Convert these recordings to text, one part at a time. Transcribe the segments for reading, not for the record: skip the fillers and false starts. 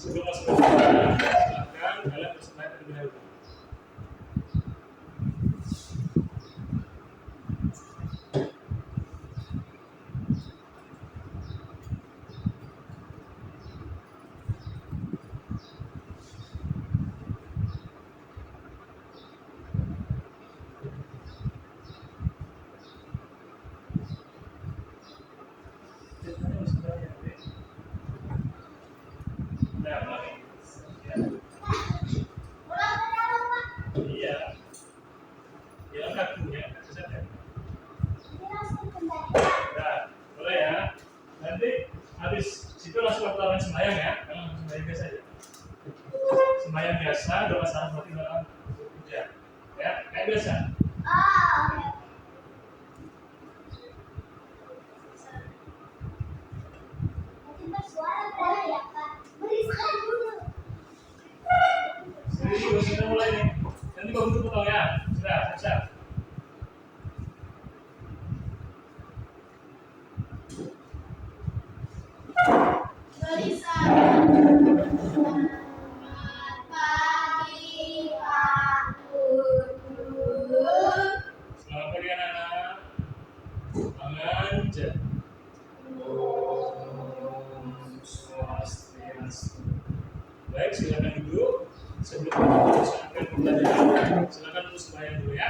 Sebelum masuk ke silakan kalian bersemayam terlebih dahulu. Nah, mulai. Iya. Ya, kaku ya, saja. Nah, boleh ya. Nanti habis situ langsung lakukan sembahyang ya. Kalian langsung sembahyang biasa aja. Sembahyang biasa, doa salam hati doa puja. Ya, kayak biasa. Jadi sudah mulai nih. Nanti baru potong ya. Sudah, siap. Selamat pagi anak-anak. Mengajar. Om Swastiastu. Baik, silakan duduk. Sebelum kita melanjutkan pembelajaran, silakan terus sembahyang dulu ya.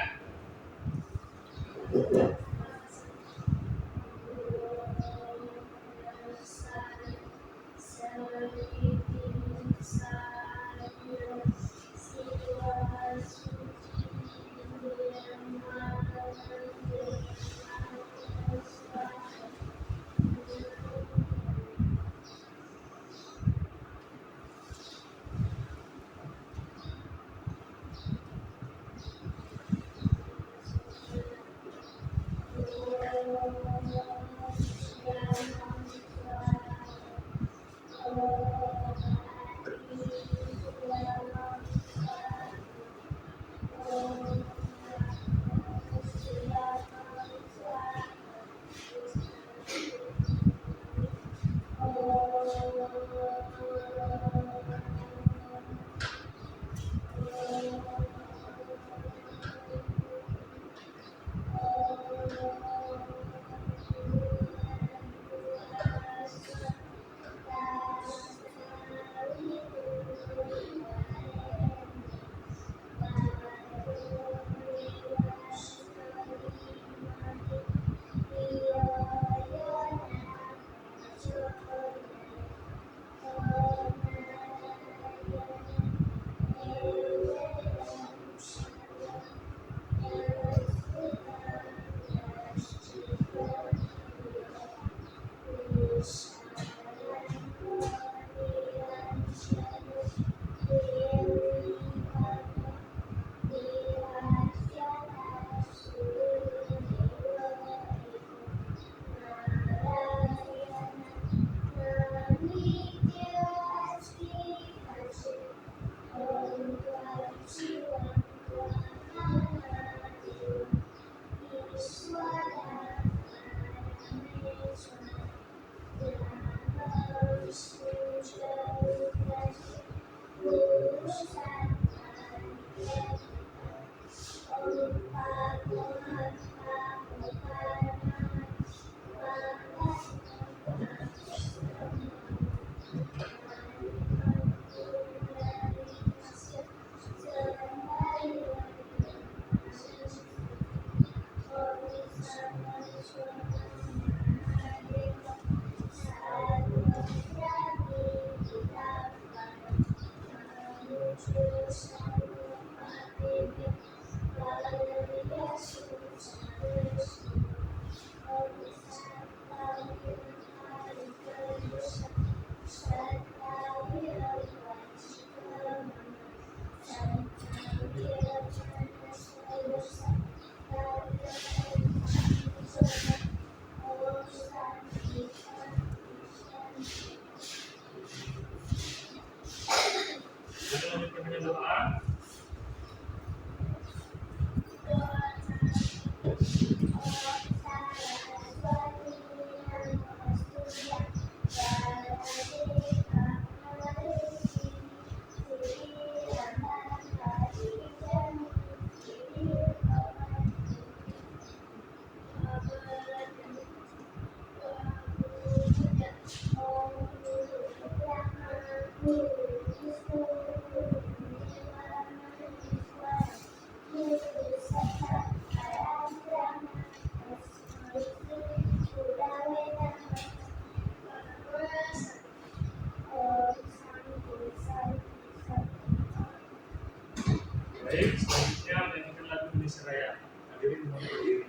Baik, selanjutnya menyanyikan lagu Indonesia Raya. Hadirin mohon berdiri.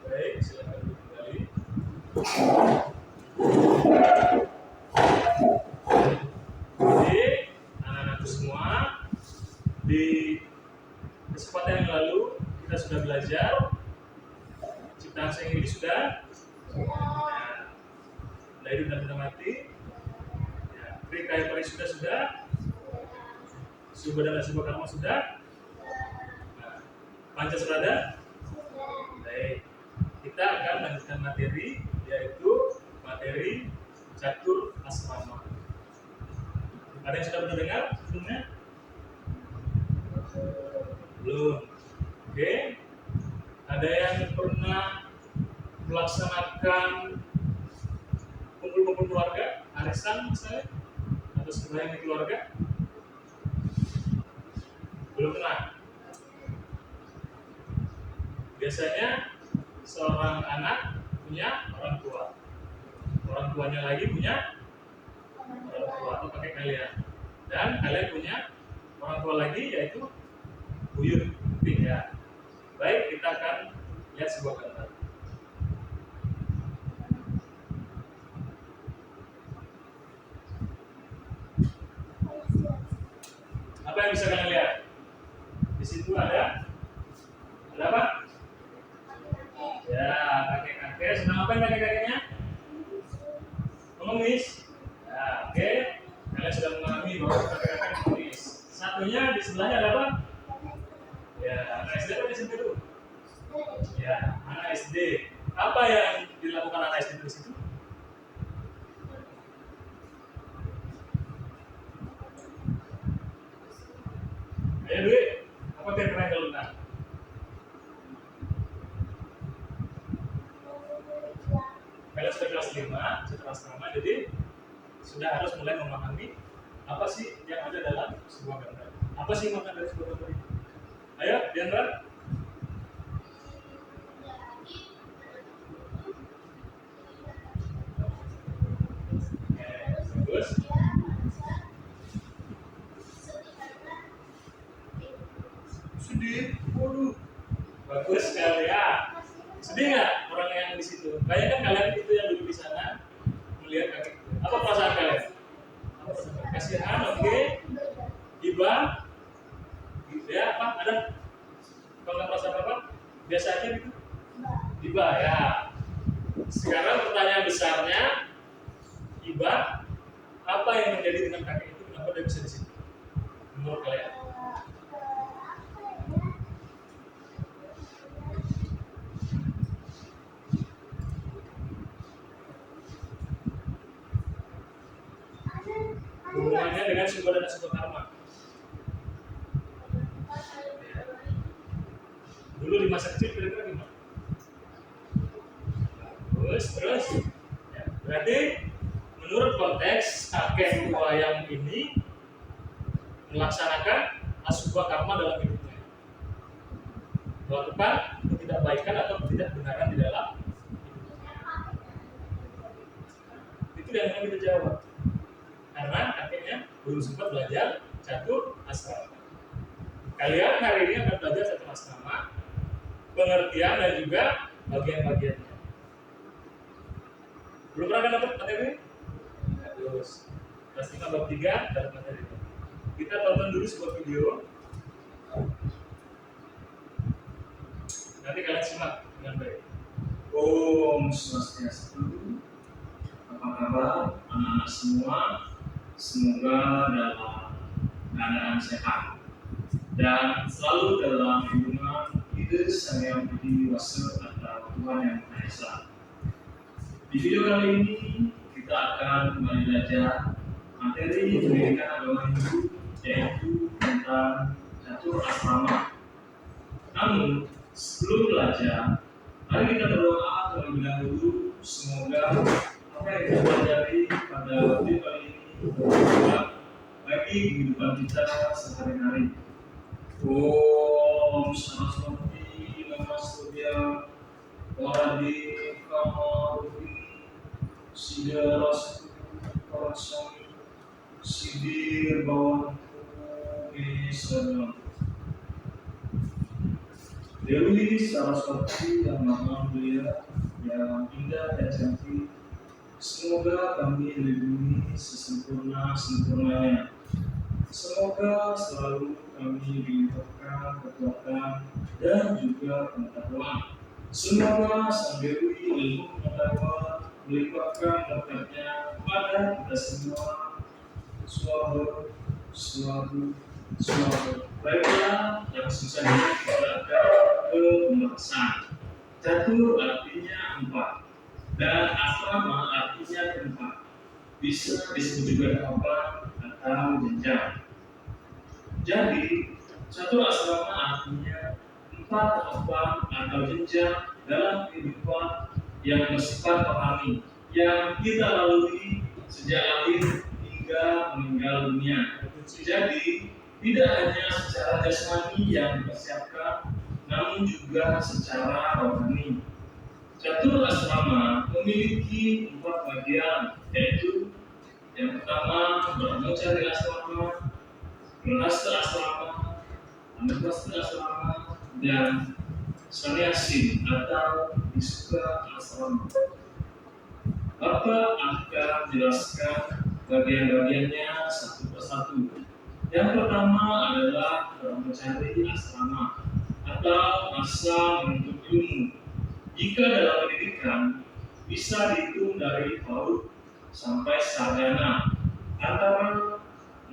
Baik, silakan kembali. Jadi, anak-anakku semua, di kesempatan yang lalu kita sudah belajar ciptaan Sang Hyang Widi sudah, benda hidup dan benda mati, Trikaya Parisuda sudah, Subhada dan Subhakarma sudah, Pancaselada. Baik, kita akan melanjutkan materi, yaitu materi catur asrama. Ada yang sudah pernah dengar sebelumnya? Belum. Oke. Ada yang pernah melaksanakan kumpul-kumpul keluarga, arisan misalnya, atau sembahyang di keluarga? Belum pernah. Biasanya seorang anak punya orang tua, orang tuanya lagi punya orang tua atau kakek kalian, dan kalian punya orang tua lagi yaitu buyut, ya. Baik, kita akan lihat sebuah gambar. Apa yang bisa kalian lihat? Di situ ada apa? Ya, kakek-kakek. Sedang apa yang kakek-kakeknya? Mengemis. Ya, oke. Kalian sudah memahami bahwa kakek-kakek mengemis. Satunya di sebelahnya ada apa? Ya, anak SD atau SMP dulu? Ya, anak SD. Apa yang dilakukan anak SD di situ? Ayo Dwi, apa kira-kira yang dilakukan? Kalian sudah kelas 5, setelah asrama, jadi sudah harus mulai memahami apa sih yang ada dalam sebuah gambar. Apa sih makna dari sebuah gambar itu? Ayo, Diandra. Bagus. Sedih. Waduh. Bagus sekali ya. Sedih nggak orang yang di situ? Kayaknya kan kalian itu yang duduk di sana melihat kakek. Apa perasaan kalian? Apa perasaan? Kasihan, oke. Iba, ya apa? Ada? Kalau nggak perasaan apa? Biasa aja gitu. Iba ya. Sekarang pertanyaan besarnya, Iba, apa yang terjadi dengan kakek itu? Kenapa dia bisa di sini? Menurut kalian? Hubungannya dengan Subhada dan Subhakarma. Dulu di masa kecil kira-kira gimana? Terus ya, berarti menurut konteks kakek tua yang ini melaksanakan asubha karma dalam hidupnya, melakukan ketidakbaikan atau ketidakbenaran di dalam itu yang kita jawab karena kakeknya belum sempat belajar catur asrama. Kalian hari ini akan belajar catur asrama, pengertian dan juga bagian-bagiannya. Belum pernah dapat materi? Terus kelas 5 bab 3 dapat materi. Kita tonton dulu sebuah video. Nanti kalian simak dengan baik. Om Swastiastu. Apa kabar anak-anak semua? Semoga dalam keadaan sehat dan selalu dalam lindungan Ide Sang Hyang Widi Wasa atau Tuhan Yang Maha Esa. Di video kali ini kita akan kembali belajar materi pendidikan agama Hindu, yaitu tentang catur asrama. Namun sebelum belajar, mari kita berdoa terlebih dahulu. Semoga apa yang kita pelajari pada video kali ini bermanfaat bagi kehidupan kita sehari-hari. Om Saraswati Namastubhya Waradi Kamarupi Siddharastu Parasami Siddhir Bhawantu Sadam. Dewi Saraswati yang Maha Mulia, yang indah dan cantik, semoga kami dilindungi sesempurna-sempurnanya. Semoga selalu kami dilimpahkan kekuatan dan juga pengetahuan. Semoga Sang Dewi ilmu pengetahuan melimpahkan berkatnya kepada kita semua. Swaha, swaha, swaha. Baiklah, langsung saja kita akan ke pembahasan. Catur artinya 4 dan asrama artinya tempat. Bisa disebut juga tahapan atau jenjang. Jadi, catur asrama artinya 4 tahapan atau jenjang dalam kehidupan yang bersifat rohani yang kita lalui sejak lahir hingga meninggal dunia. Jadi, tidak hanya secara jasmani yang dipersiapkan, namun juga secara rohani. Catur asrama memiliki 4 bagian, yaitu yang pertama Brahmacari asrama, Grahastha asrama, Anupastha asrama, dan Sannyasi atau Visuddha asrama. Bapak akan jelaskan bagian-bagiannya satu persatu. Yang pertama adalah Brahmacari asrama atau masa menuntut ilmu. Jika dalam pendidikan bisa dihitung dari PAUD sampai sarjana, antara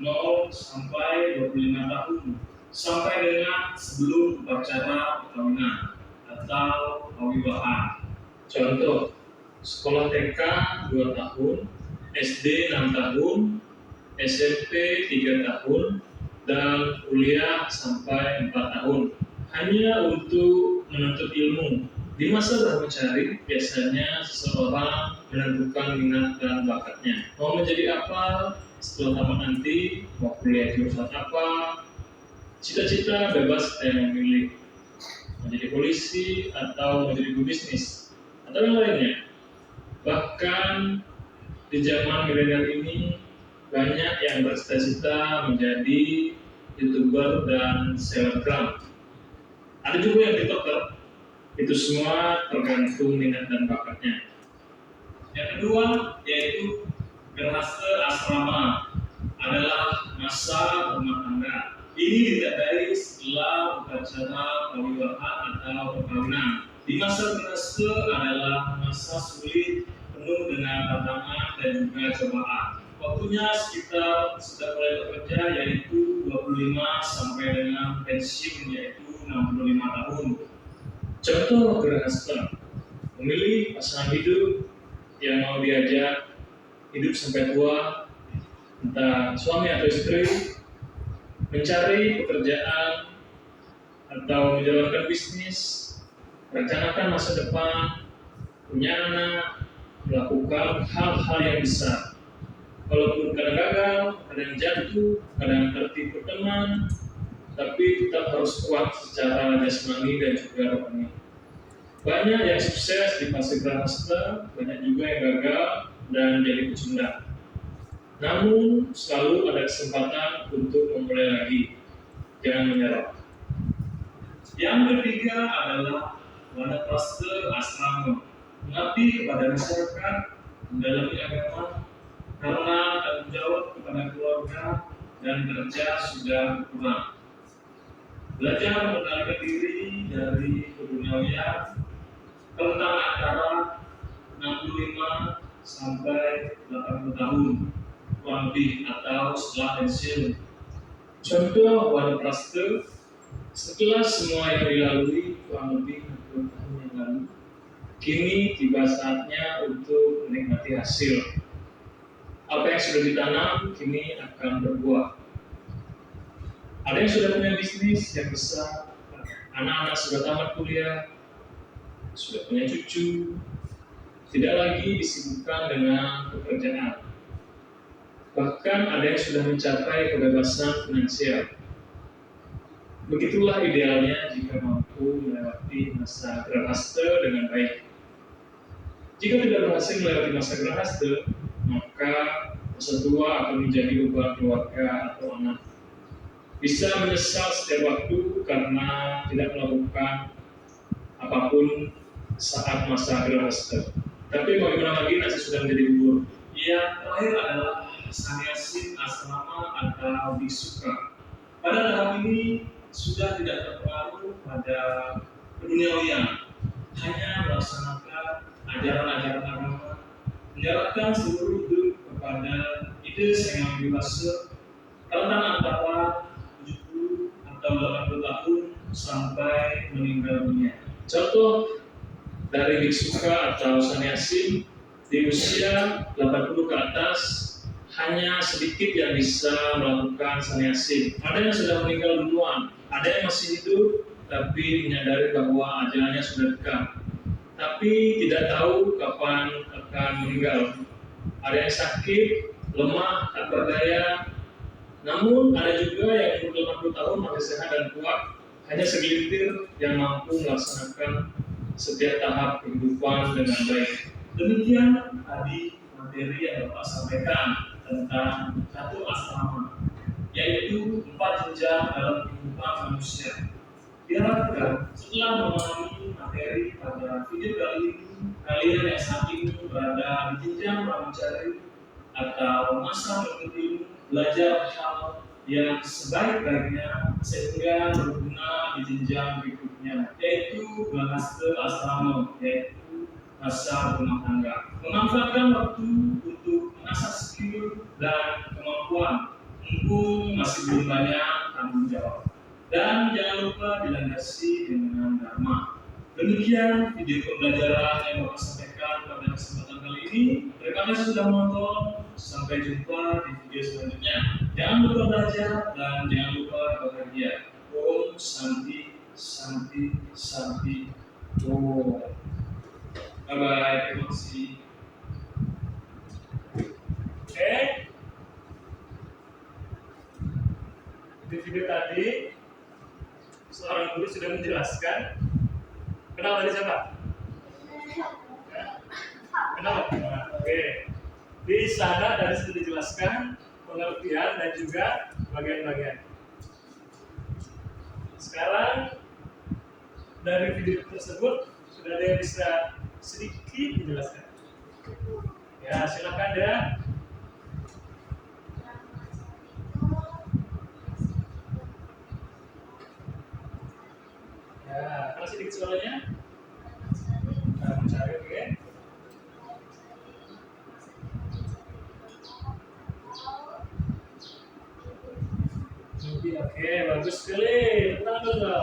0 sampai 25 tahun, sampai dengan sebelum upacara perkawinan atau pawiwahan. Contoh, sekolah TK 2 tahun, SD 6 tahun, SMP 3 tahun, dan kuliah sampai 4 tahun. Hanya untuk menuntut ilmu. Di masa brahmacari, biasanya seseorang menentukan minat dan bakatnya. Mau menjadi apa setelah tamat nanti, mau kuliah jurusan apa, cita-cita bebas yang memilih. Menjadi polisi atau menjadi pebisnis atau yang lainnya. Bahkan di zaman milenial ini banyak yang bercita-cita menjadi YouTuber dan selebgram. Ada juga yang TikToker. Itu semua tergantung minat dan bakatnya. Yang kedua yaitu Grahastha asrama adalah masa rumah tangga. Ini ditandai setelah upacara pawiwahan atau perkawinan. Di masa Grahastha adalah masa sulit, penuh dengan tantangan dan juga cobaan. Waktunya sekitar sudah mulai bekerja, yaitu 25 sampai dengan pensiun, yaitu 65 tahun. Contoh Grahastha, memilih pasangan hidup yang mau diajak hidup sampai tua, entah suami atau istri, mencari pekerjaan atau menjalankan bisnis, rencanakan masa depan, punya anak, melakukan hal-hal yang besar. Walaupun kadang gagal, kadang jatuh, kadang tertipu teman, tapi tetap harus kuat secara jasmani dan juga rohani. Banyak yang sukses di fase grahasta, banyak juga yang gagal dan jadi pecundang. Namun selalu ada kesempatan untuk memulai lagi. Jangan menyerah. Yang ketiga adalah wanaprastha asrama, mengabdi kepada masyarakat, mendalami agama, karena tanggung jawab kepada keluarga dan kerja sudah kurang. Belajar mengendalikan diri dari keduniawian, rentang antara 65 sampai 80 tahun kurang lebih atau setelah pensiun. Contoh wanaprastha, setelah semua yang dilalui kurang lebih 60 tahun yang lalu, kini tiba saatnya untuk menikmati hasil. Apa yang sudah ditanam kini akan berbuah. Ada yang sudah punya bisnis yang besar, anak-anak sudah tamat kuliah, sudah punya cucu, tidak lagi disibukkan dengan pekerjaan. Bahkan ada yang sudah mencapai kebebasan finansial. Begitulah idealnya jika mampu melewati masa grahasta dengan baik. Jika tidak berhasil melewati masa grahasta, maka masa tua akan menjadi beban keluarga atau anak. Bisa menyesal setiap waktu karena tidak melakukan apapun saat masa grahasta. Tapi bagaimana lagi nasi sudah menjadi bubur. Yang terakhir adalah sannyasi asrama atau biksuka. Pada tahap ini sudah tidak terpengaruh pada keduniawian, hanya melaksanakan ajaran-ajaran agama, menyerahkan seluruh hidup kepada ide yang dewasa, rentang antara 70 atau 80 tahun sampai meninggal dunia. Contoh dari biksuka atau sannyasi di usia 80 ke atas, hanya sedikit yang bisa melakukan sannyasi. Ada yang sudah meninggal duluan, ada yang masih hidup tapi menyadari bahwa ajalnya sudah dekat, tapi tidak tahu kapan akan meninggal. Ada yang sakit, lemah, tak berdaya. Namun ada juga yang umur 80 tahun masih sehat dan kuat, hanya segelintir yang mampu melaksanakan setiap tahap kehidupan dengan baik. Demikian tadi materi yang Bapak sampaikan tentang satu asrama, yaitu 4 jenjang dalam kehidupan manusia. Diharapkan setelah memahami materi pada video kali ini, kalian yang saat ini berada di jenjang pramugari atau masa menuntut ilmu belajar hal yang sebaik-baiknya sehingga berguna di jenjang berikutnya, yaitu grahasta asrama, yaitu masa rumah tangga. Memanfaatkan waktu untuk mengasah skill dan kemampuan, mumpung masih belum banyak tanggung jawab. Dan jangan lupa dilandasi dengan dharma. Demikian video pembelajaran yang Bapak sampaikan pada kesempatan kali ini. Terima kasih sudah menonton. Sampai jumpa di video selanjutnya. Jangan lupa belajar dan jangan lupa bahagia. Om Santi Santi Santi Om. Bye bye. Terima kasih. Oke. Di video tadi seorang guru sudah menjelaskan. Kenapa tadi siapa? Kenapa? Oke. Di sana tadi sudah dijelaskan pengertian dan juga bagian-bagian. Sekarang dari video tersebut sudah ada yang bisa sedikit dijelaskan. Ya, silakan ya. Ya, kalau sedikit suaranya. Nah, mencari, oke. Oke, bagus sekali. Tenang dulu.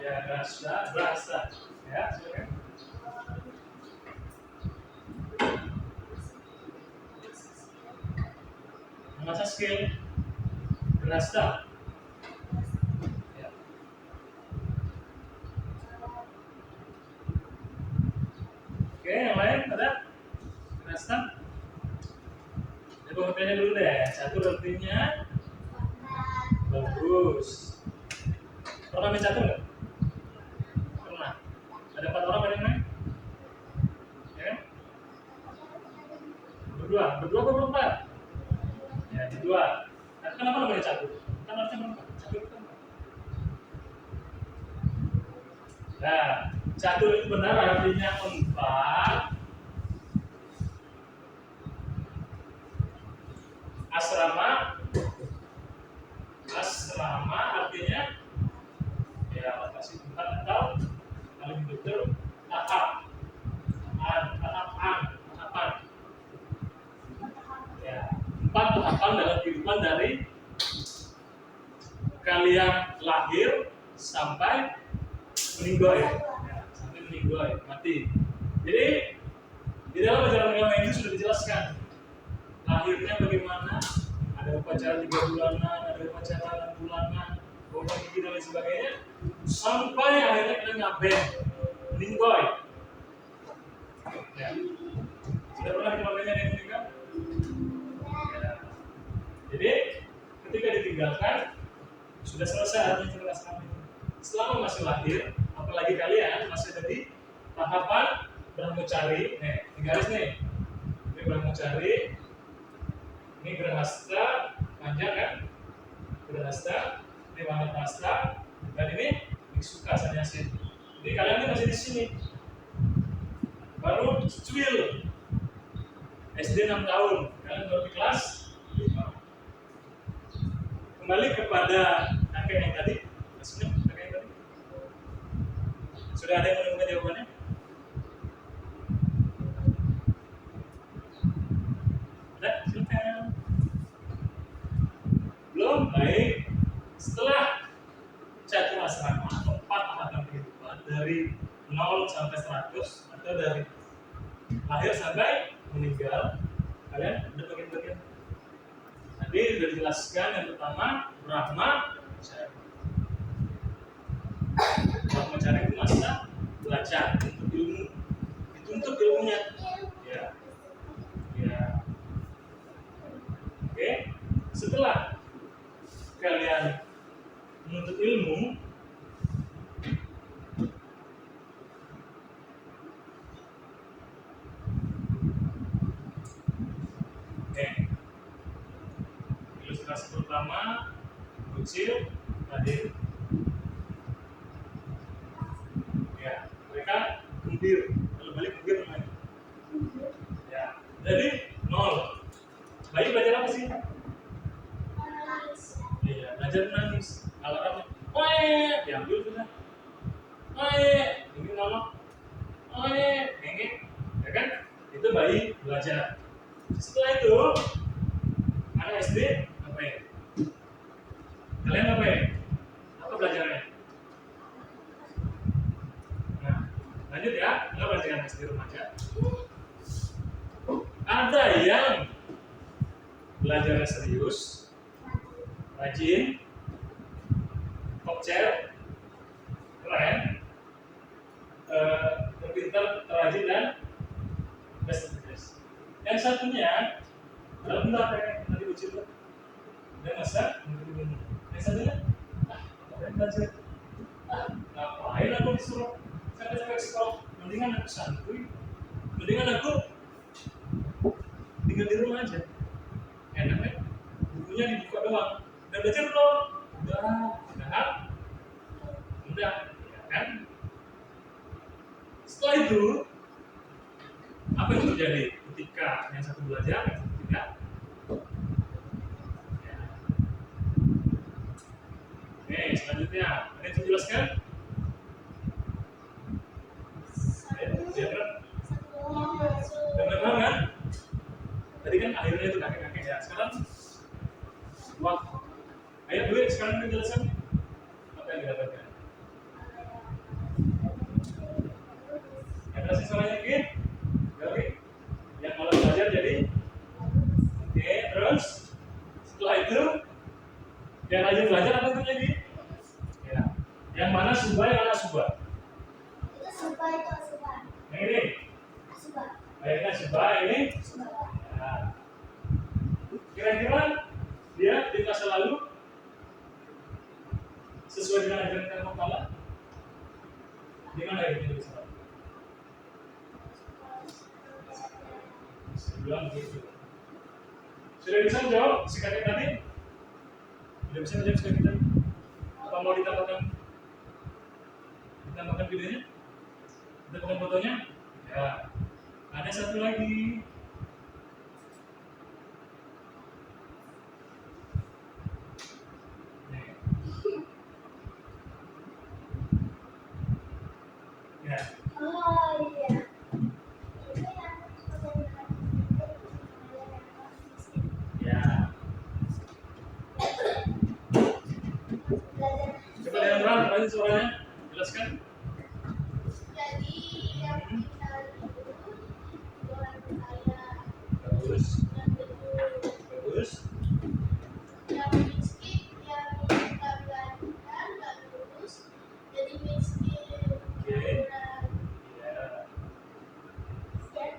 Ya, berasa. Ya, silakan. Mengasah skill. Gerhasta. Ya. Oke, yang lain ada? Gerhasta? Coba tanya dulu deh. Catur artinya bagus. Pernah main catur nggak? Pernah. Ada 4 orang yang main? Ya? Berdua apa berempat? Ya, berdua. Nah, kenapa namanya catur? Kan artinya berempat. Catur itu apa? Nah, catur itu benar artinya 4. Asrama artinya ya lokasi tempat atau paling betul tahapan. Ya, 4 tahapan dalam kehidupan dari kalian lahir sampai meninggoy, ya, sampai meninggoy, mati. Jadi di dalam ajaran agama ini sudah dijelaskan lahirnya bagaimana, ada upacara 3 bulanan, ada upacara 6 bulanan, bomba gigi dan lain sebagainya, sampai akhirnya kita ngaben, meninggoy. Ya. Sudah pernah di keluarganya ada yang meninggal? Ya. Jadi ketika ditinggalkan sudah selesai artinya cerdas kami. Selama masih lahir, apalagi kalian masih ada di tahapan brahmacari, nih, di garis nih, ini brahmacari, ini gerhasta, panjang kan? Gerhasta, ini wanapasta, dan ini biksuka sannyasi. Jadi kalian ini masih di sini. Baru cuil, SD 6 tahun, kalian baru di kelas 5. Kembali kepada kakek yang tadi, kakek yang tadi. Sudah ada yang menemukan jawabannya? Ada? Silakan. Belum? Baik. Setelah catur asrama, 4 tahapan kehidupan dari 0 sampai 100 atau dari lahir sampai meninggal, kalian ada bagian-bagian. Tadi sudah dijelaskan yang pertama brahmacari. Brahmacari itu masa belajar untuk ilmu, dituntut ilmunya. Ya, ya. Oke. Setelah kalian menuntut ilmu, ilustrasi pertama kecil hadir. Ya, mereka gembir, kalau balik gembir namanya. Ya, jadi 0. Bayi belajar apa sih? Iya, belajar menangis. Alarmnya, diambil sudah. Ini nama, ngengek, ya kan? Itu bayi belajar. Setelah itu, anak SD ngapain? Kalian ngapain? Apa belajarnya? Nah, lanjut ya, nggak belajar SD remaja. Ada yang belajarnya serius, rajin, top chair, keren, terpintar, terrajin dan best. Yang satunya dalam bentar kayak nanti ucil dan masak menurut. Yang satunya ngapain belajar? Ngapain aku disuruh sampai sekolah? Mendingan aku santuy, mendingan aku tinggal di rumah aja. Enak kan? Bukunya dibuka doang dan belajar belum? Udah, ya kan? Setelah itu apa yang terjadi ketika yang satu belajar, yang satu tidak? Ya. Oke, selanjutnya ada yang dijelaskan? Benar kan? Tadi kan akhirnya itu kakek-kakek ya. Sekarang waktu. Ayo dulu sekarang kita jelaskan apa yang didapatkan. Yang kasih suaranya Gin? Oke. Yang malah belajar jadi? Oke, terus setelah itu Baiknya coba ini. Ya. Kira-kira dia di masa lalu sesuai dengan ajaran Karma Pala? Di mana ya dia bisa? Saya bilang begitu. Sudah bisa menjawab si kakek tadi? Sudah bisa menjawab si kakek tadi? Apa mau ditambahkan videonya? Ditambahkan fotonya? Ya. Ada satu lagi. Nih. Ya. Oh iya. Ya. Coba dengan terang, tadi suaranya jelaskan. Jadi yang kita itu orang kaya, Bagus, yang betul, bagus. yang miskin, yang kita belajar nggak lulus, jadi miskin. Oke. Ya. Dan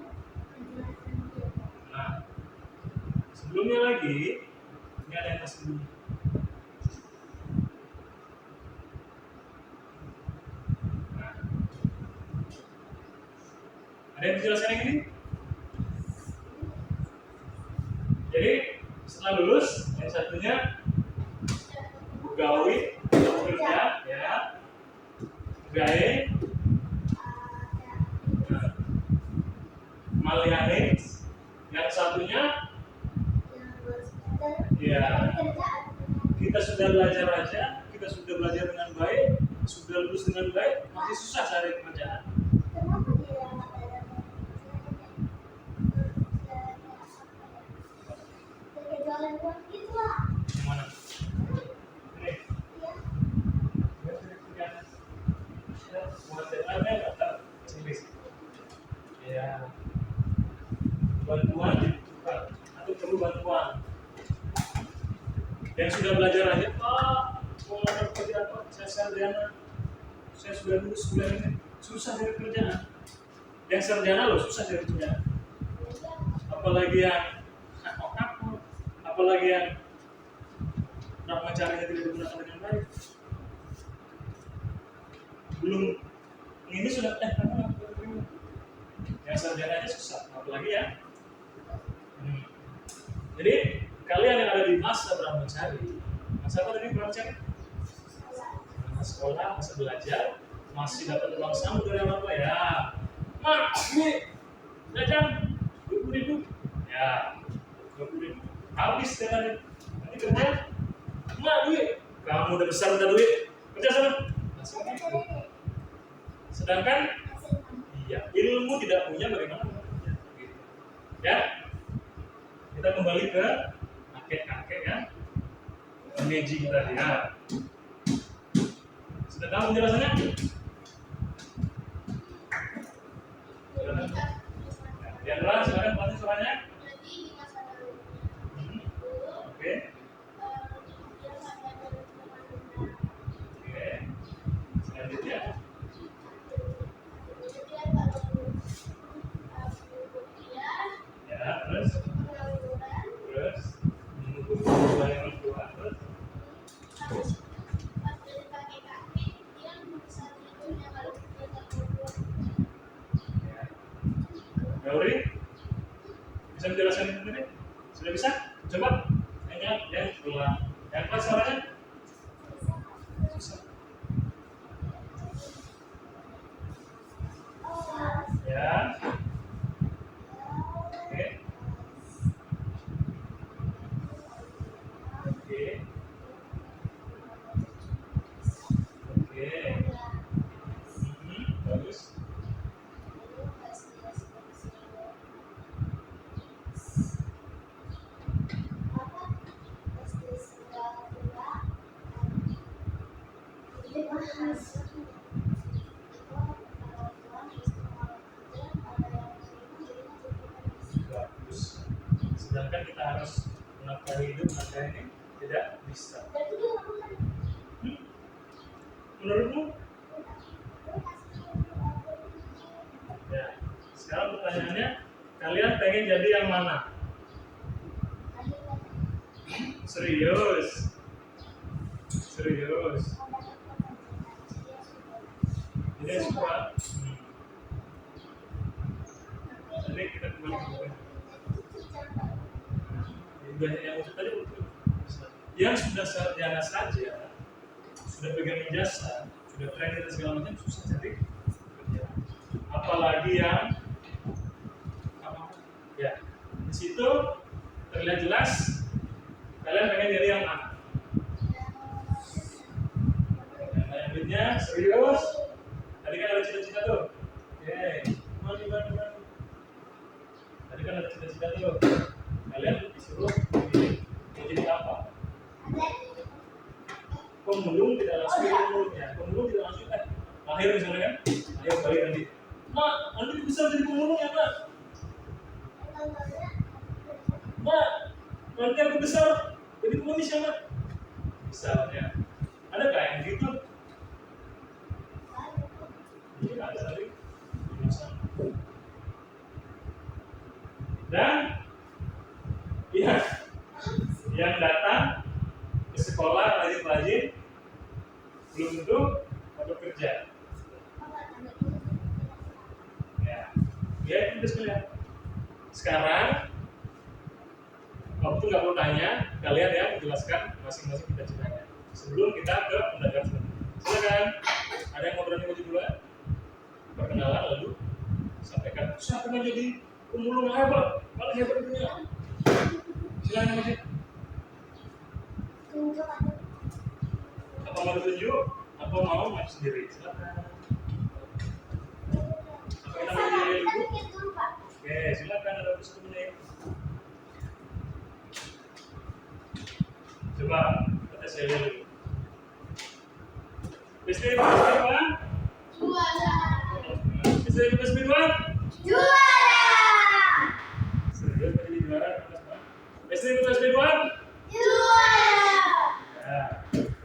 penjelasan dia. Nah, sebelumnya lagi, ini ada yang tersembunyi. Nah, ada yang menjelaskan yang ini? Jadi, setelah lulus, yang satunya pegawai, bekerja, ya, pegawai, nah, maliane, yang satunya, ya, kita sudah belajar aja, kita sudah belajar dengan baik, sudah lulus dengan baik, masih susah cari pekerjaan. Kenapa dia nggak ada kejualan uang gitu lah? Yang mana? Ini. Ya. Ya, bantuan dibutuhkan atau perlu bantuan. Yang sudah belajar aja, Pak, mau dapat kerja apa? Saya sarjana, saya sudah lulus kuliah ini, susah cari kerjaan. Yang sarjana loh susah cari kerjaan. Apalagi yang apalagi yang mencarinya tidak digunakan dengan baik. Belum ini sudah kamu yang sarjana aja susah, apalagi ya. Jadi kalian yang ada di masa mencari, masa apa tadi mencari? Masa sekolah, masa belajar, masih dapat uang samu dari orang tua ya. Mak, ini jajan 20.000, ya 20.000 habis dengan nanti kerja. Mak duit, kamu udah besar udah duit, kerja sana. Sedangkan iya, ilmu tidak punya bagaimana bekerja. Gitu. Ya, kita kembali ke kakek-kakek ya, meneji kita ya. Sudah tahu penjelasannya? Ya, Dra, silakan pelatih suaranya. Jadi di masa lalu Oke, dia nggak ada oke. Selanjutnya, jadi dia nggak lulus kuliah, ya terus, pengangguran, terus menunggu bayar orang tua, terus. habis pas jadi kakek-kakek dia saat itu dia nggak lulus kuliah. Ya. Gauri, bisa menjelaskan itu tadi? Sudah bisa? Coba. Yang kedua, yang keempat suaranya. Susah. Ya. Oke. Oke. Oke. Bagus. Bagus. Sedangkan kita harus menafkahi hidup, menafkahi ini tidak bisa. Menurutmu? Ya. Sekarang pertanyaannya, Kalian pengen jadi yang mana? Serius? Serius? Jadi semua. Jadi kita kembali ke buku. Banyak yang untuk tadi betul. Yang sudah sarjana saja, sudah pegang ijazah, sudah training dan segala macam, susah cari kerja. Apalagi yang apa? Ya, di situ terlihat jelas kalian pengen jadi yang mana? Yang duitnya serius. Tadi kan ada cita-cita tuh. Oke, mandi. Tadi kan ada cita-cita tuh. Kalian disuruh mau jadi apa? Pemulung tidak langsung pemulungnya. Pemulung tidak langsung lahir misalnya kan? Ayo balik nanti. Mak, nanti bisa jadi pemulung ya mak? Mak, nanti aku besar jadi pengemis ya mak? Misalnya, ada nggak yang gitu? Iya ada tadi. Dan iya, yang datang ke sekolah rajin-rajin belum tentu dapat kerja. Ya, itu sekalian. Sekarang waktu nggak perlu tanya, kalian ya menjelaskan masing-masing cita-citanya. Sebelum kita ke pendapat silakan. Ada yang mau berani maju duluan? Perkenalan lalu sampaikan. Siapa yang jadi pemulung hebat? Paling hebat di dunia. Silakan maju. Apa mau ditunjuk? Apa mau maju sendiri? Silakan. Apa kita mau jadi dulu? Oke, silakan ada 1 menit. Coba kita saya lihat dulu. Istri apa? Juara. Istri apa? Juara. Serius mau jadi juara? Istri apa? Juara.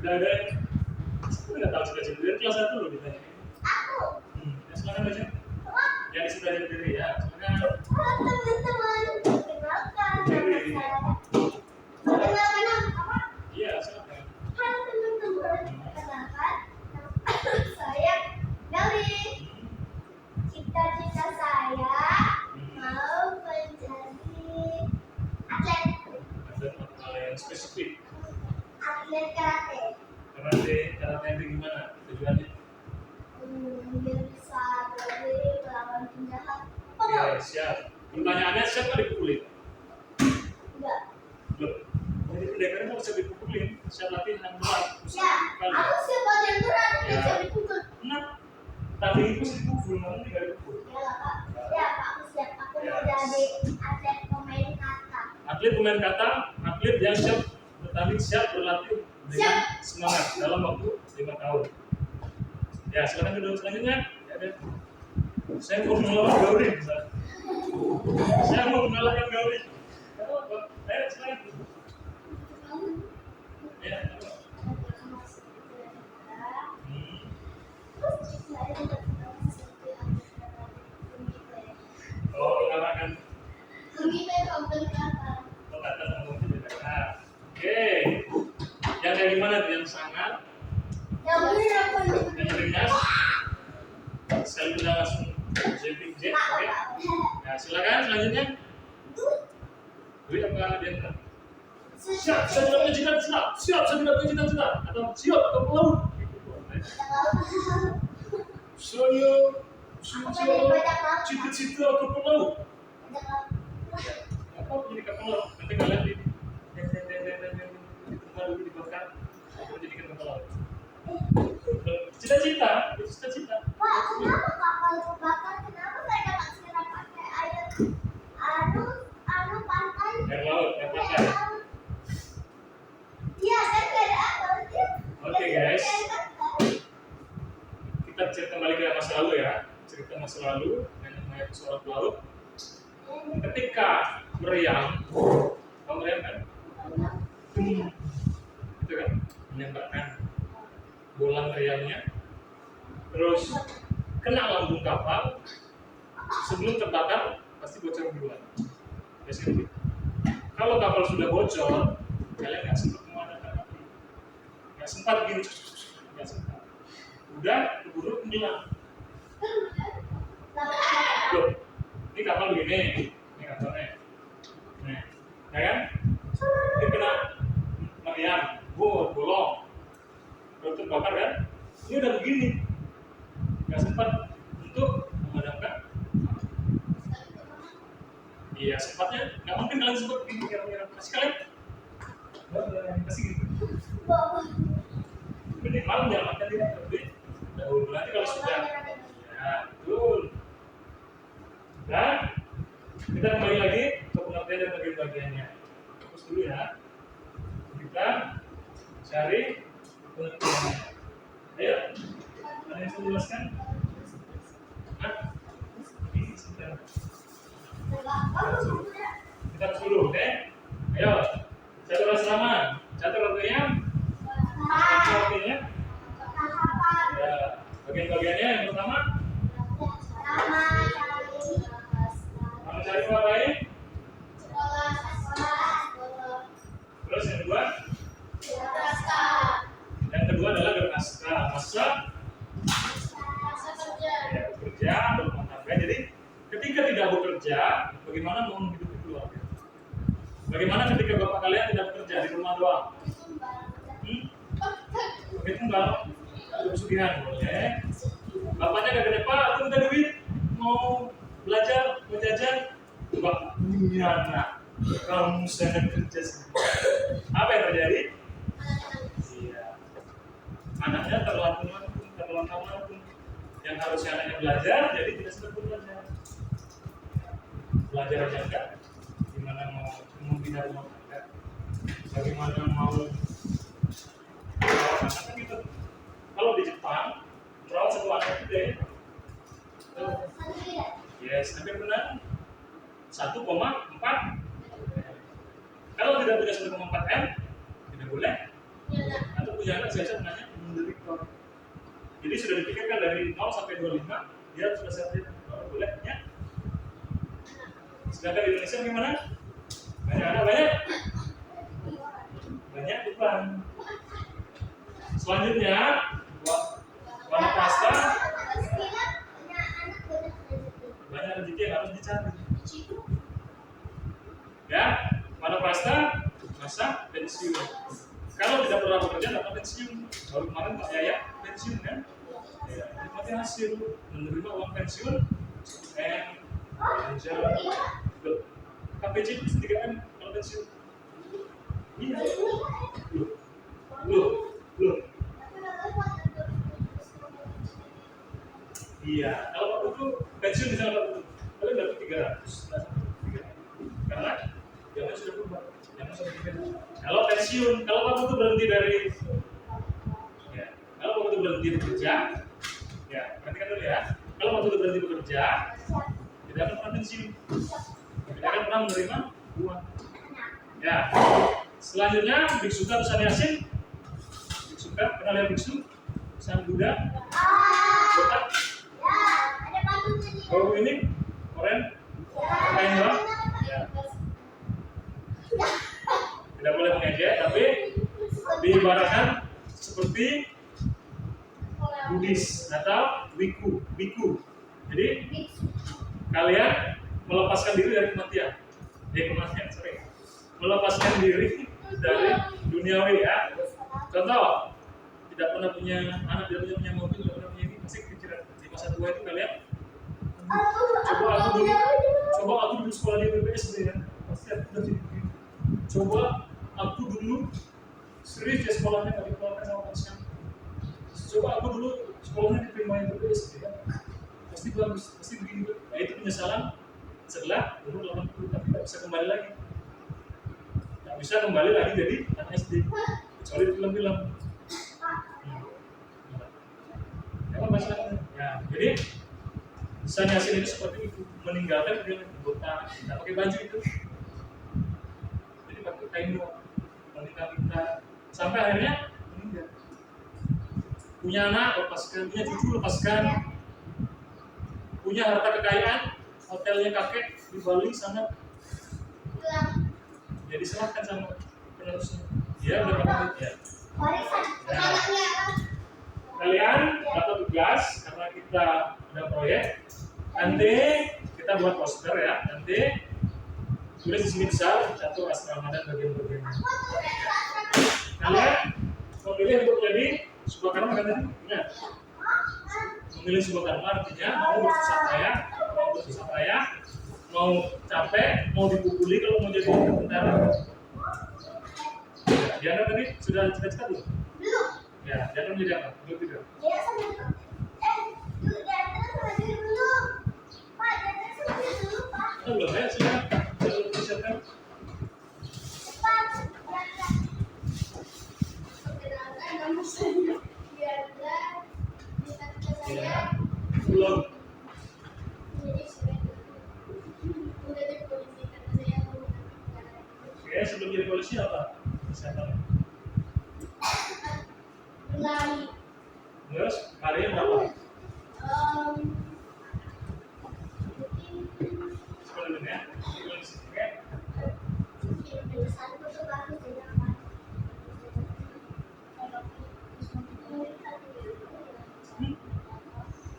Ya, udah. Aku nggak tahu cita-cita dari kelas 1 loh ditanya. Aku. Ya, silakan baca. Yang di sebelah diri ya, silakan. Halo teman-teman, perkenalkan nama saya. Perkenalkan apa? Iya, silakan. Halo teman-teman, perkenalkan nama saya Melly. Cita-cita saya mau menjadi atlet Ada yang spesifik. atlet karate. Karate itu gimana tujuannya? Biar bisa berdiri melawan penjahat. Oke, siap. Pertanyaannya siapa dipukulin? Enggak. Loh, jadi pendekarnya mau bisa dipukulin, siap latihan berat. Ya, aku siapa yang berat Ya. bisa dipukul. Nah, tapi itu sih dipukul, namun tidak dipukul. Ya lah Kak. Ya Kak, aku siap. Aku mau jadi atlet pemain kata. Atlet pemain kata, atlet yang siap bertanding, siap berlatih dengan semangat dalam waktu 5 tahun. Ya, silakan duduk selanjutnya. Ya, deh. Saya mau melawan Gauri, misalnya. Saya mau mengalahkan Gauri. Apa? Ayo, silakan. Ya, apa? Oh, mengalahkan kata sama beda. Oke. Yang dari mana tuh? Yang sangat, yang ringan. Saya udah langsung jumping jet, oke? Nah, silakan selanjutnya. Dwi apa dia? Siap, saya tidak punya cita-cita. Siap, saya tidak punya cita-cita. Atau siap, atau pelaut. Saya cita-cita ke pelaut. Apa jadi kapal laut? Nanti kalian di tempat dulu dibakar. Aku jadikan kapal laut. Cita-cita, itu cita-cita. Pak, kenapa kapal kebakar? Kenapa mereka nggak segera pakai air pantai? Air laut, air pantai. Iya, kan nggak ada apa sih? Oke, guys. Kita cerita kembali ke masa lalu ya. Cerita masa lalu mengenai pesawat pelaut. Ketika meriam, kamu meriam kan? Itu kan menembakkan bola meriamnya, terus kena lambung kapal. Sebelum terbakar pasti pasti bocor duluan. Biasanya begitu. Kalau kapal sudah bocor, kalian nggak sempat memadamkan api, nggak sempat gini, nggak sempat. Udah keburu tenggelam. Loh, ini kapal begini, ini kapalnya. Nah, ya kan? Ini kena meriam, bolong, baru terbakar kan? Ini udah begini, nggak sempat untuk memadamkan. Iya, sempatnya nggak mungkin kalian sempat begini kira-kira. Pasti kalian, pasti gitu. Minimal menyelamatkan diri lebih dahulu. Nanti kalau sudah, ya betul. Dan kita kembali lagi ke pengertian dan bagian-bagiannya. Fokus dulu ya. Kita cari pengertiannya. Ayo, ada yang bisa menjelaskan? Hah? Ini sebentar. Kita harus dulu, oke? Ayo, catur asrama. Catur artinya? Catur artinya? Ya, bagian-bagiannya yang pertama. Mencari apa lain? Terus yang kedua? Yang kedua adalah bernaskah. Masa ya, bekerja, berumah tangga. Jadi ketika tidak bekerja, bagaimana mau menghidupi keluarga? Bagaimana ketika bapak kalian tidak bekerja di rumah doang? Begitu enggak? Ada pesugihan boleh. Bapaknya gak gede, Pak, aku minta duit, mau belajar, mau jajan. Pak, punya anak, kamu sangat kerja sendiri. Apa yang terjadi? Iya, anaknya terlantar-lantar. Yang harusnya anaknya belajar, jadi tidak sempat belajar. Belajar aja enggak? Gimana mau membina rumah tangga? Bagaimana mau merawat anak gitu? Kalau di Jepang, merawat satu anak itu ya. Yes, hampir benar. 1,4. Kalau tidak punya 1,4 M, tidak boleh. Atau punya anak biasa namanya menderita. Jadi sudah dipikirkan dari 0 sampai 25, dia sudah siap boleh ya. Sedangkan di Indonesia gimana? Banyak anak banyak beban. Selanjutnya, warna pasta banyak rezeki yang harus dicari. Ya, warna pasta masa pensiun. Kalau tidak pernah bekerja, dapat pensiun. Baru kemarin Pak Yaya pensiun kan? Ya, nikmati hasil menerima uang pensiun. KPC itu sedikit kan kalau pensiun. Iya. Loh. Iya, kalau waktu itu pensiun di sana waktu itu, kalian dapat 300. Karena zaman sudah berubah. Zaman sudah berbeda. Kalau pensiun, kalau waktu itu berhenti dari, ya, kalau waktu itu berhenti bekerja, ya, perhatikan dulu ya. Kalau waktu itu berhenti bekerja, tidak akan pernah pensiun, tidak akan pernah menerima uang. Ya, selanjutnya biksuka atau sanyasin. Biksuka, pernah lihat biksu? Sang Buddha, botak. Bau ini, oren, kain doang. Ya. Tidak boleh mengejek, tapi diibaratkan seperti Buddhis atau biku. Jadi kalian melepaskan diri dari kematian. Melepaskan diri dari duniawi ya. Contoh, tidak pernah punya anak, tidak punya mobil, tidak pernah punya ini, pasti pikiran di masa tua itu kalian. Coba aku dulu sekolah di BPSD ya, pasti aku udah jadi begini. Coba aku dulu serius ya sekolahnya nggak dikeluarkan sama pasien. Coba aku dulu sekolahnya diterima yang BPSD ya, pasti bagus, pasti begini. Nah itu penyesalan setelah umur 80, tapi nggak bisa kembali lagi. Nggak bisa kembali lagi jadi anak SD, kecuali di film-film. Apa masalahnya? Ya, jadi sanyasin itu seperti itu, meninggalkan dengan botak, tidak pakai baju itu. Jadi pakai kain doang, wanita sampai akhirnya meninggal. Punya anak lepaskan, punya cucu lepaskan, punya harta kekayaan hotelnya kakek di Bali sana. Bilang Jadi serahkan sama penerusnya. Dia udah dapat ya. warisan. Anaknya apa? Kalian dapat tugas karena kita ada proyek. Nanti kita buat poster ya. Nanti tulis di sini besar satu asrama dan bagian-bagian. Kalian memilih untuk jadi sebuah karma kan tadi? Ingat. Memilih sebuah karma artinya mau bersusah payah, mau capek, mau dipukuli kalau mau jadi tentara. Ya, Diana tadi sudah cita-cita belum? Belum. Ya, Diana menjadi apa? Belum tidak? Dia sambil dulu dia sama dulu belum. Pak, dia sama dulu Pak. Belum ya, sudah persiapkan. Pak, berangkat. Perkenalkan nama saya Diana. Cita-cita saya Belum. menjadi sebagai udah jadi polisi karena saya mau Oke, sebelum jadi polisi apa? Persiapan. berlari. Terus, harian berapa? Mungkin Sebelum ya. Polisi, oke? satu tuh bagus jadi apa?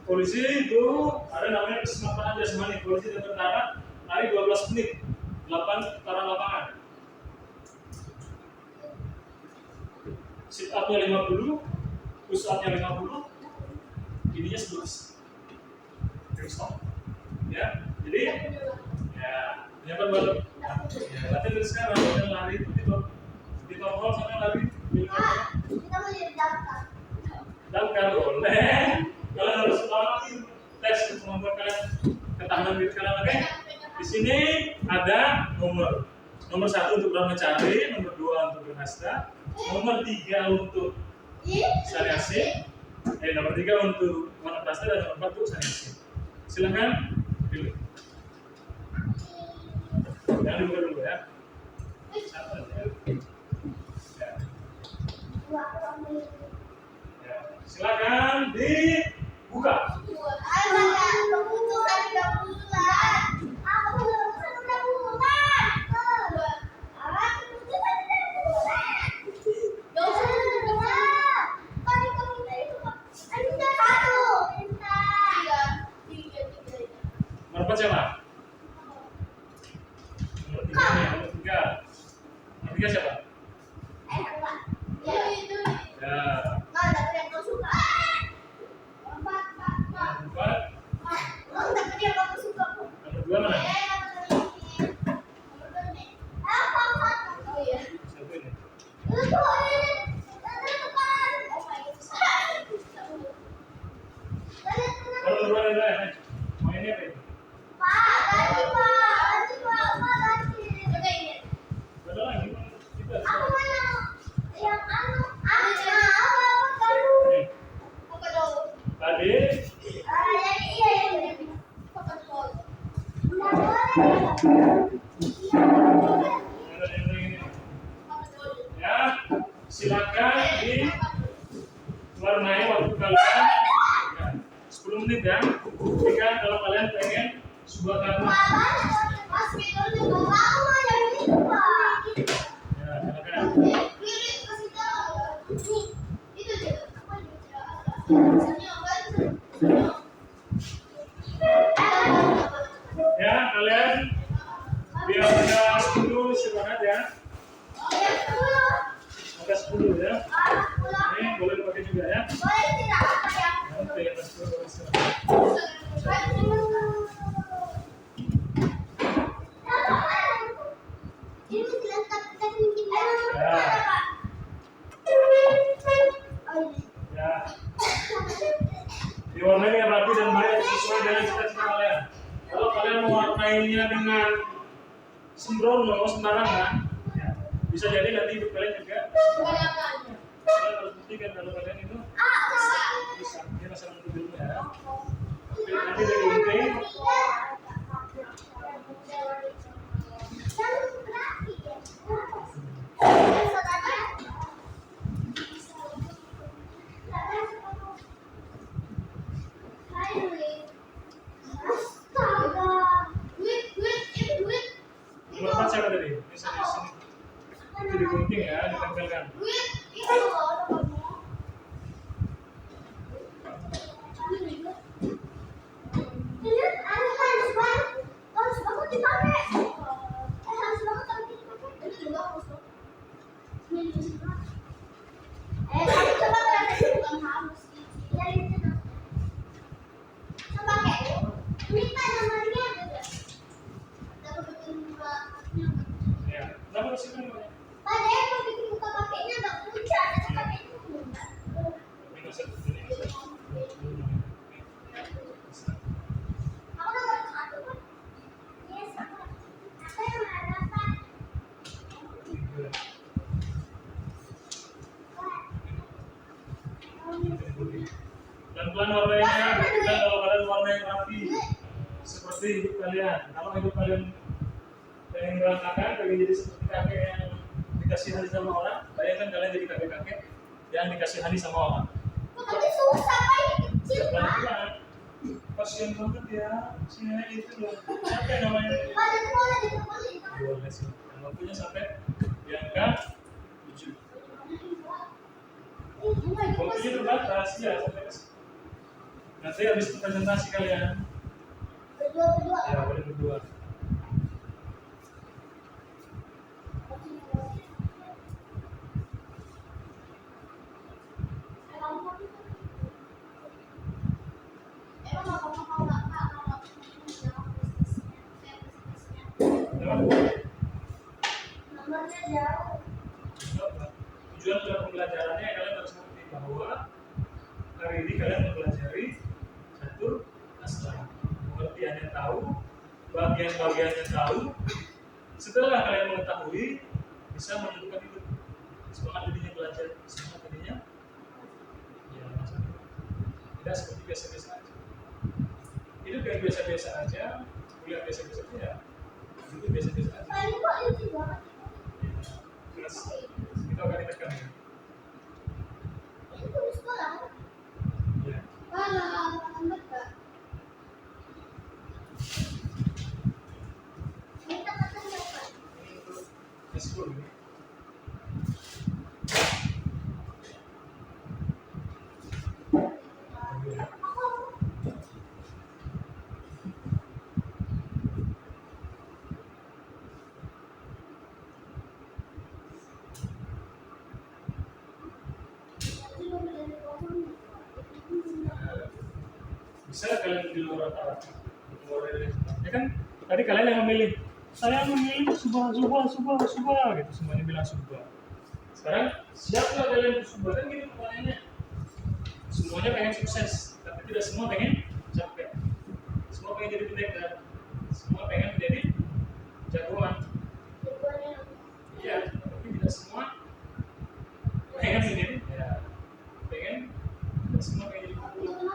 Polisi itu ada namanya kesempatan jasmani. Polisi dan tentara lari 12 menit, 8 putaran lapangan. Sit up-nya 50, push up-nya 50, ininya 11. Oke, stop. Ya, jadi ya, penyiapan baru. Ya, latihan dari sekarang, jangan lari itu di tombol sana lari. Kita mau jadi daftar. Daftar boleh. Kalian harus lagi tes kemampuan kalian, ketahanan diri kalian, oke? Di sini ada nomor 1 untuk berani mencari, nomor 2 untuk berhasta, nomor 3 untuk variasi, nomor 3 untuk mana prasta dan nomor 4 untuk variasi. Silakan pilih. Jangan dibuka dulu ya. Satu aja. Ya. Silakan dibuka. Nomor 4 siapa? Nomor 3 nih, nomor 3. Nomor 3 siapa? Ya. Nomor 4. Nomor 2 mana? Siapa ini? Nomor 2 ada ya? Mau ini apa itu? Ada lagi? Kita. Nih, tadi ada yang ini. Ya, silakan diwarnai waktu kalian. Ya, 10 menit ya. Jika kalau kalian pengen sebuah karma. Ya, silakan. Ya, kalian biar ada 10 istirahat ya. Ada 10 ya. Ini boleh dipakai juga ya. Oke, ada 10 istirahat. Ya, diwarnai yang rapi dan baik sesuai dengan cita-cita kalian. Kalau kalian mewarnainya dengan sembrono sembarangan, ya, bisa jadi nanti hidup kalian juga. Kalian harus buktikan kalau kalian itu bisa. Ini masalah untuk dulu ya. Oke, nanti dari inti. Astaga. Nomor 4 siapa tadi? Ini sini. Itu digunting ya, ditempelkan. Duit itu loh, nomornya. Ini harus banget. Harus banget dipakai. Harus banget tapi dipakai. Ini juga harus banget. Ini juga. Tapi coba kalau bukan harus. Ya itu. Coba kayak ini kan nomornya ada. Dapat bikin buka. Ya, nomor sini nomornya. Padahal mau bikin buka pakainya nggak punya. Ada pakainya enggak. Ini satu ini. Aku nomor 1 kan? Yes, aku yang harapan. Pelan-pelan warnanya, dan kalau kalian warna yang rapi seperti hidup kalian. Kalau hidup kalian pengen berantakan, pengen jadi seperti kakek yang dikasihani sama orang, bayangkan kalian jadi kakek-kakek yang dikasihani sama orang. Tapi susah pak, ini kecil pak. Pelan-pelan, kasihan banget ya, sini itu loh. Siapa yang namanya? Ada tuh boleh ditebelin kan? Boleh sih. Yang waktunya sampai di angka 7. Waktunya terbatas, ya sampai ke situ. Nanti habis itu presentasi kalian, Berdua. ya boleh berdua. Emang mau nggak kak kalau nomornya jauh. Tujuan dalam pembelajarannya kalian harus mengerti bahwa hari ini kalian mempelajari catur astra. Pengertiannya tahu, bagian-bagiannya tahu. Setelah kalian mengetahui, bisa menentukan itu. Semangat jadinya belajar, semangat jadinya ya masuk. Tidak seperti biasa-biasa aja. Hidup yang biasa-biasa aja, kuliah biasa-biasa aja ya. Itu biasa-biasa aja. Ini kok lucu banget. Terus kita akan ditekan ya. Ini tulis sekolah. Ya. Wah, lambat kak. Kita katanya kak. Ini untuk S10 ini. Bisa kalian di luar rata-rata, ya kan? Tadi kalian yang memilih, saya memilih subah gitu, semuanya bilang subah. Sekarang siapa kalian subah kan gitu pertanyaannya? Semuanya pengen sukses, tapi tidak semua pengen capek. Semua pengen jadi pendekar, semua pengen menjadi jagoan. Iya, tapi tidak semua pengen menjadi, ya, pengen, tidak semua pengen jadi guru.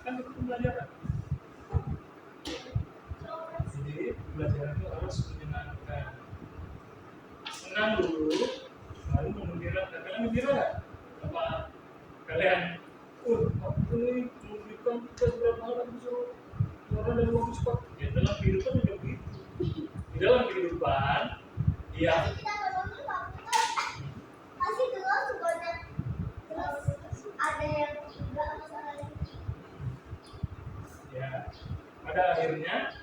Kan itu pembelajaran. Jadi pembelajaran itu harus menyenangkan. Senang dulu, baru menggembirakan. Kalian gembira nggak? Apa kalian? Aku ini memberikan tugas berapa hal aku suruh orang dari waktu cepat. Ya dalam kehidupan juga begitu. Di dalam kehidupan, ya. Kita ngomongin waktu masih dulu sebenarnya. Terus ada yang enggak masalah yang Ya, pada akhirnya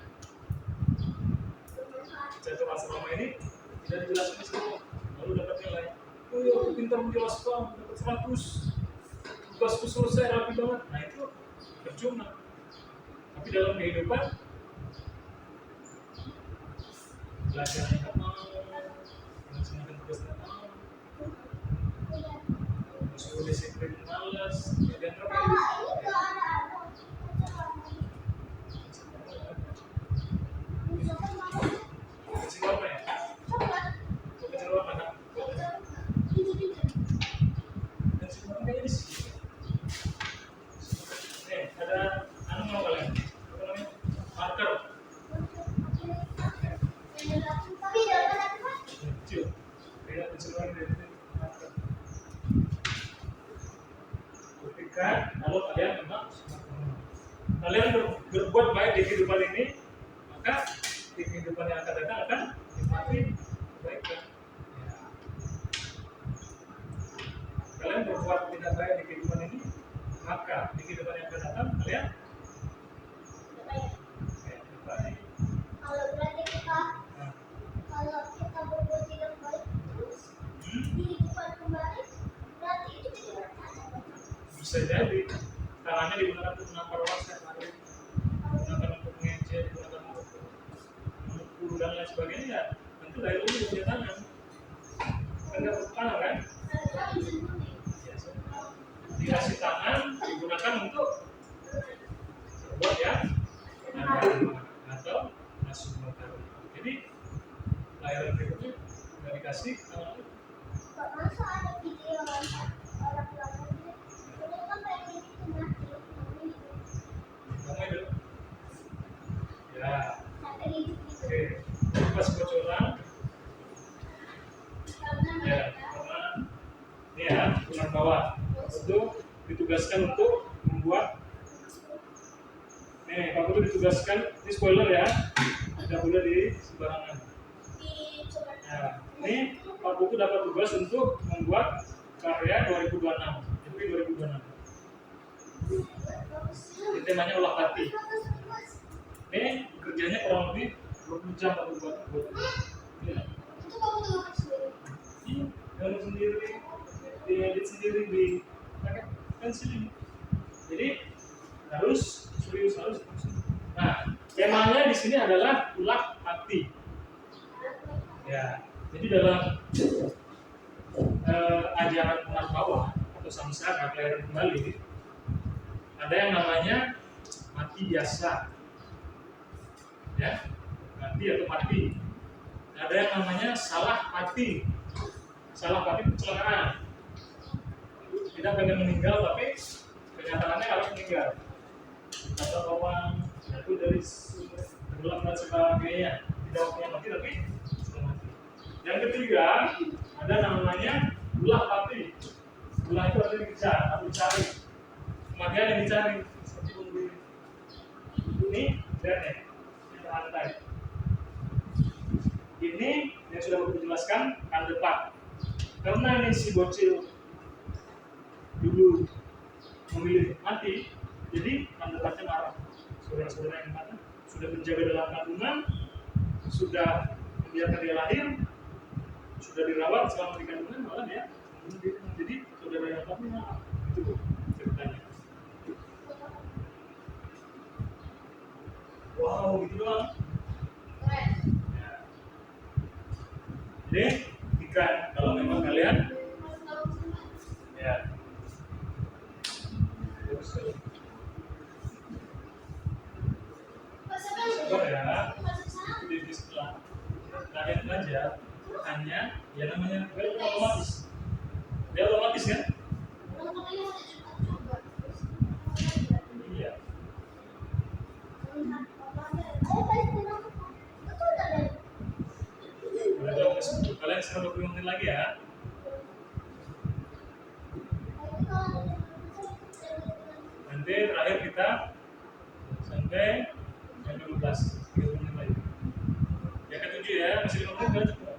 catur asrama ini tidak dijelaskan semua, lalu dapat nilai. Oh iya, aku pintar menjelaskan, dapat 100. Tugasku selesai rapi banget. Nah itu percuma. Tapi dalam kehidupan belajarnya nggak mau, melaksanakan tugas nggak mau, suruh disiplin malas, dan kalau ini enggak ada. kecil apa ya? Kecil apa nak? Kecil apa kayaknya di sini. Ada anu mau kalian? Apa namanya? Marker. Tapi dalam apa? Kecil. Beda kecil lagi dari marker. Buktikan, lalu kalian maka di kehidupan yang akan datang akan nikmati kebaikan. Ya. Kalian berbuat tidak baik di kehidupan ini, maka di kehidupan yang akan datang kalian tidak baik. Kalau berarti kita Nah, kalau kita berbuat tidak baik terus di kehidupan kembali, berarti itu kita berkata. bisa jadi tangannya digunakan untuk menampar orang setiap hari, digunakan untuk mengejek, digunakan untuk memukul dan lain sebagainya. Ya, tentu dari dulu dia punya tangan. Kan nggak perlu tangan kan? Ya, dikasih tangan digunakan untuk berbuat ya atau masuk materi. Jadi layanan berikutnya nggak dikasih tangan. Kok masa ada video orang bilang ini, ini kan pengen itu mati, Kamu hidup ya. sampai hidup gitu. Oke, jadi pas bocoran Karena ya, mereka karena ini ya tulang bawah itu ditugaskan untuk membuat. Nih, Pak Putu ditugaskan, ini spoiler ya, tidak boleh di sembarangan. dicoba. Nah, ini Pak Putu dapat tugas untuk membuat karya 2026, jadi 2026. Ini temanya olah hati. Ini kerjanya kurang lebih 20 jam untuk buat. Ya. Itu kamu tuh sendiri. Iya, gambar sendiri, diedit sendiri di pakai pensil ini. Jadi harus serius. Nah, temanya di sini adalah ulah hati. Ya, jadi dalam ajaran umat bawah atau samsara kelahiran kembali ada yang namanya mati biasa, ya, mati atau mati. Ada yang namanya salah mati. Salah mati kecelakaan. Tidak pengen meninggal tapi kenyataannya harus meninggal. Atau orang jatuh dari tenggelam dan sebagainya. Tidak punya mati tapi sudah mati. Yang ketiga ada namanya ulah mati. Ulah itu artinya dikejar atau dicari. Kematian yang dicari seperti bunuh diri. Ini lihat nih, ini rantai. Ini yang sudah aku jelaskan kan depan. Karena ini si bocil dulu memilih mati, jadi kan depannya marah. Saudara-saudara yang mana sudah menjaga dalam kandungan, sudah membiarkan dia lahir, sudah dirawat selama di kandungan, malah dia membunuh diri. Jadi saudara yang tapi marah. Itu ceritanya. Wow, gitu doang. Keren. Ya. Jadi, jika kalau memang kalian ya terus sabar ya, di setelah kalian belajar hanya ya namanya bel otomatis. Dia otomatis kan? Iya. Udah jam ke-10. Kalian sekarang 20 menit lagi ya. Nanti terakhir kita sampai jam 12. 30 menit lagi. Yang ke-7 ya, masih 5 menit kan cukup.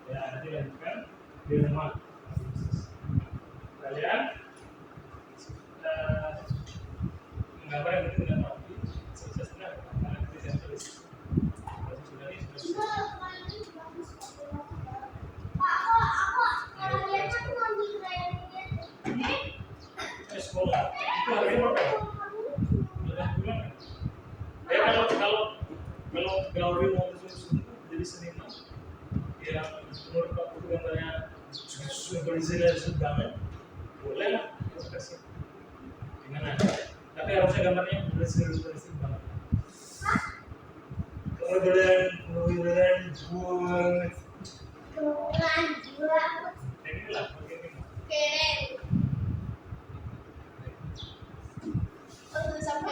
Ya, nanti lanjutkan di rumah. Kalian menggambar yang penting dengan rapi, selesai sudah, kalian bisa tulis. Kalau sudah ini sudah. Sekolah itu harganya berapa? Udah bulan kan? Ya kalau gauri mau jadi seniman, ya menurut Pak Putu gambarnya sudah banget, boleh lah kita kasih. Gimana? Tapi harusnya gambarnya bersih banget. Kalau kalian buat ini lah, bagian ini.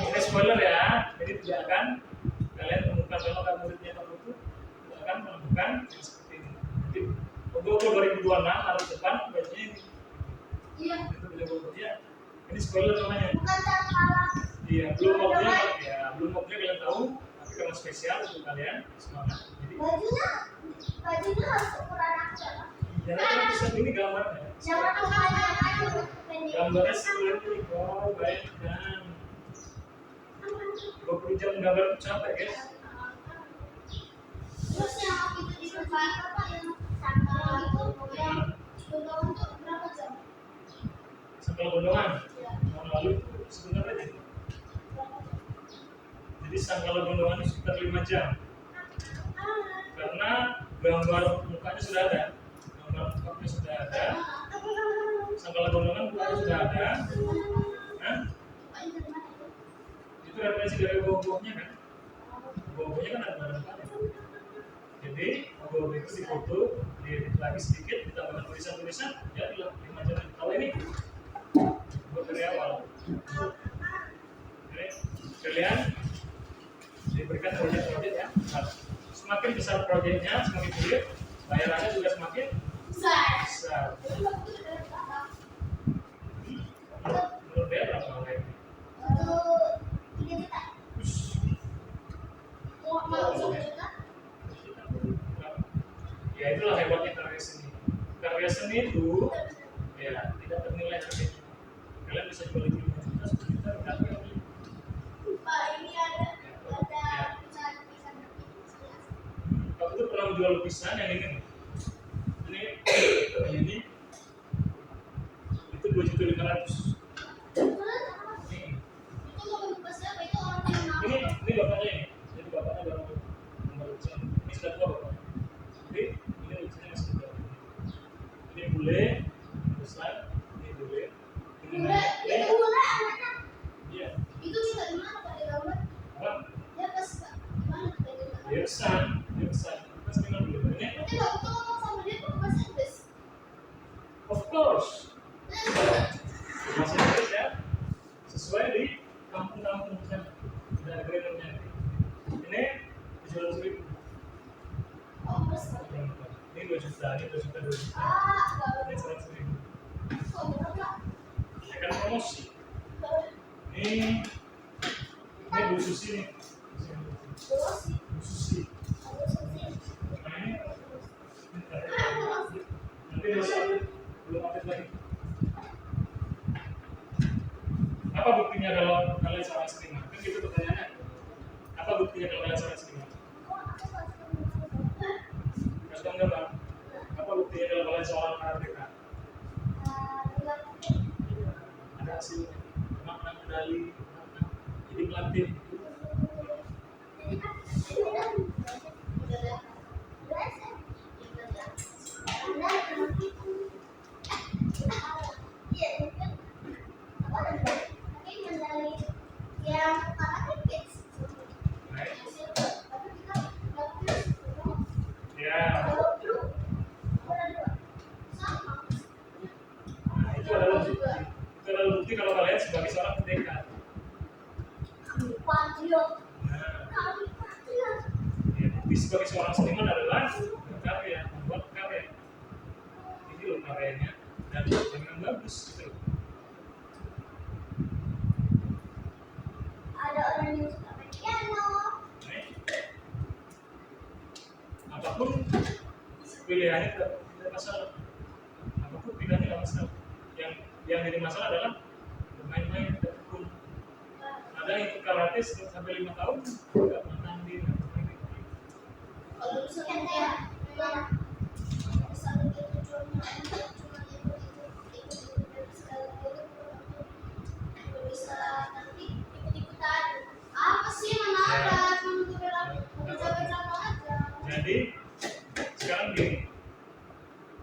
Ini spoiler ya, jadi tidak akan kalian temukan kalau kamu muridnya Pak Putu, tidak akan menemukan yang seperti ini. Jadi untuk 2026 harus depan bajunya ini. Iya. Itu beliau dia Ini spoiler namanya. Bukan cakala. Iya, belum mobnya ya, belum mobnya kalian tahu, tapi karena spesial untuk kalian semangat. Jadi Bajunya harus ukuran aku ya, Pak. ya nanti bisa ini gambarnya. Jangan kepanjangan, pendek. Gambarnya seperti ini, oh bayangkan 20 jam gambar capek guys. Terus yang waktu itu di depan apa yang sangkal itu yang gunungan tuh berapa jam? Setelah gondongan Ya. tahun lalu itu sebentar aja. Jadi sangkal gondongan itu sekitar 5 jam karena gambar mukanya sudah ada, gambar mukanya sudah ada, sangkal gondongan mukanya sudah ada. Nah, itu referensi dari gogonya kan? Gogonya kan ada barang kali. Jadi gogo itu difoto, diedit lagi sedikit, ditambahkan tulisan-tulisan, jadilah 5 jam. Kalau ini buat dari awal. Oke, kalian diberikan proyek-proyek ya. Nah, semakin besar proyeknya, semakin sulit, bayarannya juga semakin Besar. besar. Jadi waktu itu dari berapa? Menurut dia berapa harganya? Itu 3 juta. Oh, mau 1 juta? Ya itulah hebatnya karya seni. Karya seni itu ya tidak ternilai harganya. Kalian bisa jual 5 juta, 10 juta, berapa lagi? Pak, ini ada lukisan Waktu itu pernah menjual lukisan yang ini. Ini itu 2.500.000. Ini itu mau membahas apa itu orang yang mau ini bapaknya ini. Jadi bapaknya baru nomor lukisan. Ini sudah tua bapak. Jadi ini lukisannya masih muda. Ini bule besar, ini bule. Ini bule itu bule anaknya iya. itu bisa di mana Pak di gambar Apa? dia pas di mana Pak di gambar Dia besar, dia besar. Kita seniman dulu. Ini berarti waktu itu ngomong sama dia tuh bahasa Inggris of course. Bahasa Inggris ya. Sesuai di kampung-kampung sana. Ada agreementnya. Ini dijual 1.000. oh besar Ini 2 juta, ini 2 juta, 2 juta. baru Ini 100.000. oh berapa Ya kan promosi. baru Ini Bu Susi nih. dua sih Bu Susi. aku sih Nah, ini nanti belum update lagi. Apa buktinya kalau kalian seorang seniman? Kan gitu pertanyaannya. Apa buktinya kalau kalian seorang seniman? Kasih tahu gambar. Apa buktinya kalau kalian seorang karateka? Ada hasilnya. Makna medali, makna jadi pelatih. Ya, nah, itu adalah bukti. Itu adalah bukti kalau kalian sebagai seorang pendekat. Nah, ya, bukti sebagai seorang seniman adalah berkarya, membuat karya. Ini loh karyanya dan yang bagus gitu. Ada orang yang suka main piano. Nah, apapun pilihannya tidak masalah. Apapun pilihannya tidak masalah. Yang jadi masalah adalah bermain-main tidak tekun. Ada yang ikut karate sampai 5 tahun nggak pernah tanding, nggak pernah ini. Kalau misalkan dia memang misalnya dia tujuannya cuma ikut dari segala itu bisa nanti ikut-ikutan apa sih mana ada cuma baca-baca aja Jadi sekarang gini,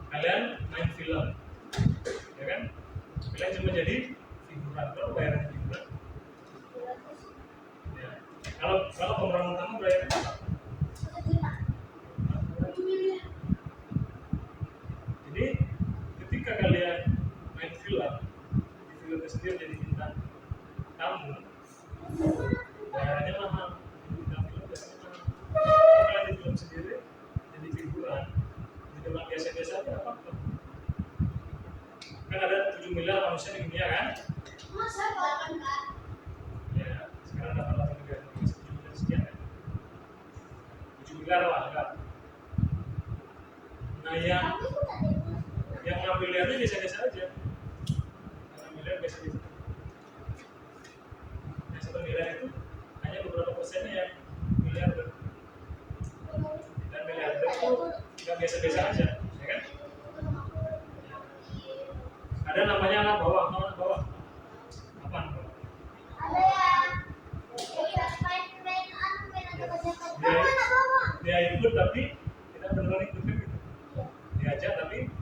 kalian main film, ya kan? Kalian cuma jadi figuran, kalau bayaran figuran. Ya. Kalau pemeran utama bayarnya berapa? 1 juta. Jadi ketika kalian main film, di film itu sendiri jadi bintang tamu, bayarannya mahal. Jadi bintang film bayarannya mahal. Kalau kalian di film sendiri jadi figuran, jadi orang biasa-biasa aja apa-apa. Kan ada 7 miliar manusia di dunia kan? familiar lah kan. Nah yang familiarnya biasa-biasa aja. Yang familiar biasa-biasa. Yang satu miliar itu hanya beberapa persennya yang miliarder. Dan miliarder itu nggak biasa-biasa aja, ya kan? Ada namanya anak bawah, anak bawah. Apa anak bawah? Ada yang main anak bawah. Dia ikut tapi tidak beneran ikut kan gitu. Diajak tapi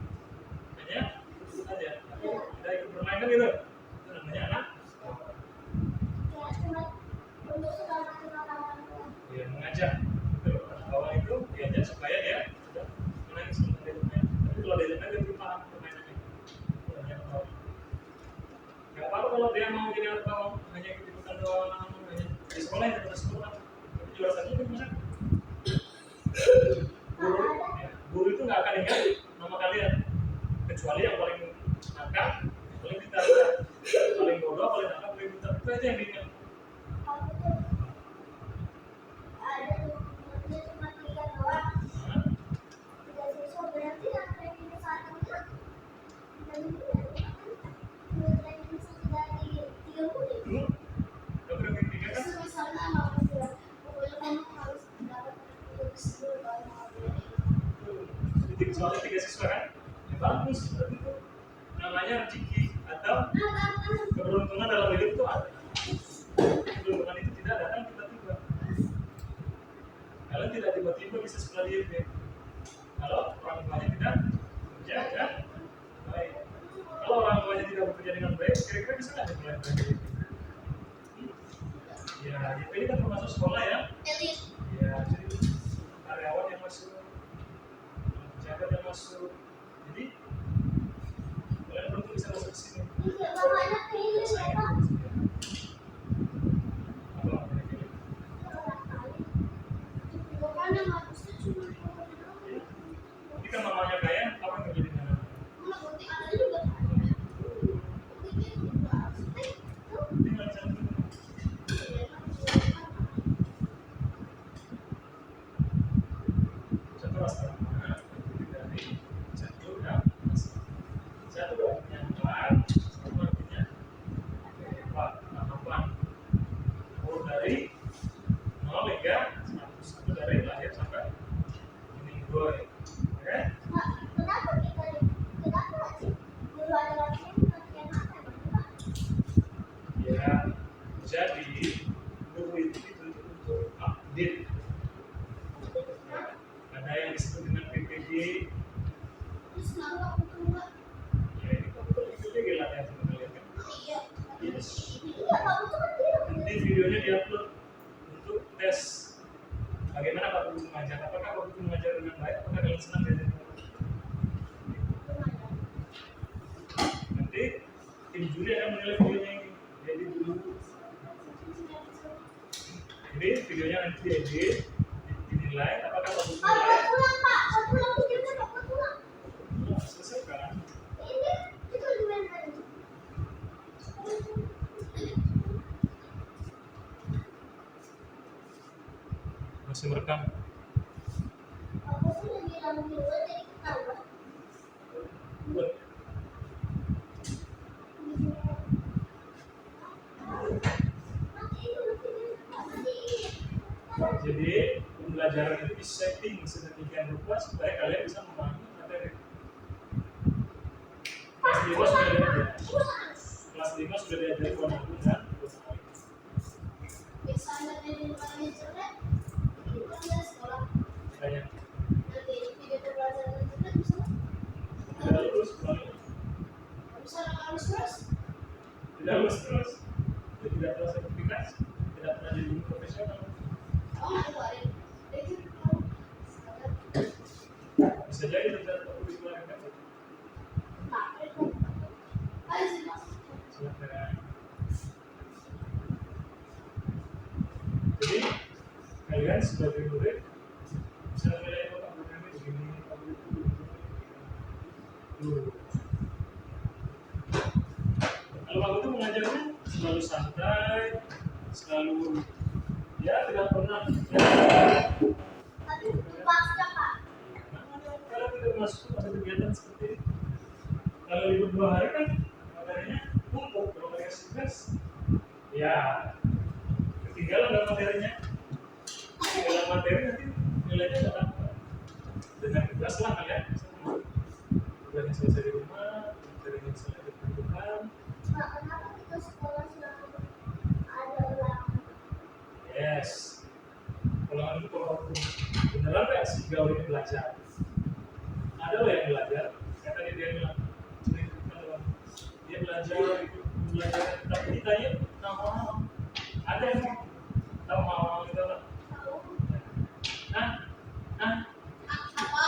hanya ikut aja, tapi tidak ikut bermain kan gitu. Itu namanya anak bawah. Ya mengajak. Itu anak bawah itu diajak supaya dia sudah menang sebelum dia bermain. Tapi kalau dia bermain dia paham permainannya. Itu namanya anak bawah. Gak apa-apa kalau dia mau jadi anak bawah, hanya ikut-ikutan doang, hanya di sekolah ya terus sekolah. Tapi juara satu itu gimana? Guru itu nggak akan ingat nama kalian kecuali yang paling nakal, paling pintar, paling bodoh, paling nakal, paling pintar itu aja yang diingat. Nggak berani tiga kan? Soalnya 3 siswa kan? Ya bagus, berarti itu namanya rezeki atau keberuntungan dalam hidup itu ada. Keberuntungan itu tidak datang tiba-tiba. Kalian tidak tiba-tiba bisa sekolah di IB. Kalau orang tuanya tidak bekerja dengan baik. Kalau orang tuanya tidak bekerja dengan baik, kira-kira bisa nggak sekolah di IB? Ya, IB ini kan termasuk sekolah ya. Ya, jadi karyawan yang masuk, pejabat yang masuk. Jadi kalian beruntung bisa masuk ke sini. Jadi kan mamanya kaya, apa yang terjadi dengan anak? Tinggal di sana. Satu rasa mana? Dari satu dan satu artinya empat, satu artinya empat, delapan. Oh dari 0 hingga 100, satu dari lahir sampai meninggal. Oke? Ya, jadi guru itu dituntut untuk update. Ada yang disebut dengan PPG. Ya ini kalau PPG lah yang teman-teman lihat kan. Yes. Nanti videonya diupload untuk tes bagaimana Pak Guru mengajar. Apakah Pak Guru mengajar dengan baik? Apakah kalian senang belajar? Nanti tim juri akan menilai videonya ini. Jadi dulu. Jadi videonya nanti diedit, dinilai. Apakah Pak Guru menilai? Selesai kan? Masih merekam. Buat. Jadi pembelajaran itu disetting sedemikian rupa supaya kalian bisa memahami materi. Kelas 5 sudah diajar. Kelas 5 sudah diajar warna kuning dan warna banyak. Tidak lulus, tidak lulus terus. Dia tidak telah sertifikat, tidak pernah jadi guru profesional. Bisa jadi tidak perlu dikeluarkan. Silakan. Jadi kalian sebagai murid bisa menilai Pak Guru ini begini, Pak Guru itu begini. Kalau Pak Guru mengajarnya selalu santai, selalu ya tidak pernah. kelasnya Pak. Kalau tidak masuk ada kegiatan seperti ini, kalau libur 2 hari kan materinya numpuk. Kalau kalian stres, ya ketinggalan dalam materinya. Ketinggalan materi nanti nilainya nggak dapat. Dengan tugas lah kalian. Tugas yang selesai di rumah, materi yang selesai ditentukan. Pak, kenapa kita sekolah selalu ada ulangan? Yes. Ulangan itu kalau beneran nggak si gaul ini belajar? Ada loh yang belajar. Kayak tadi dia bilang, dia belajar itu belajar, tapi ditanya nama ada yang tahu mau itu apa? Nah, Apa?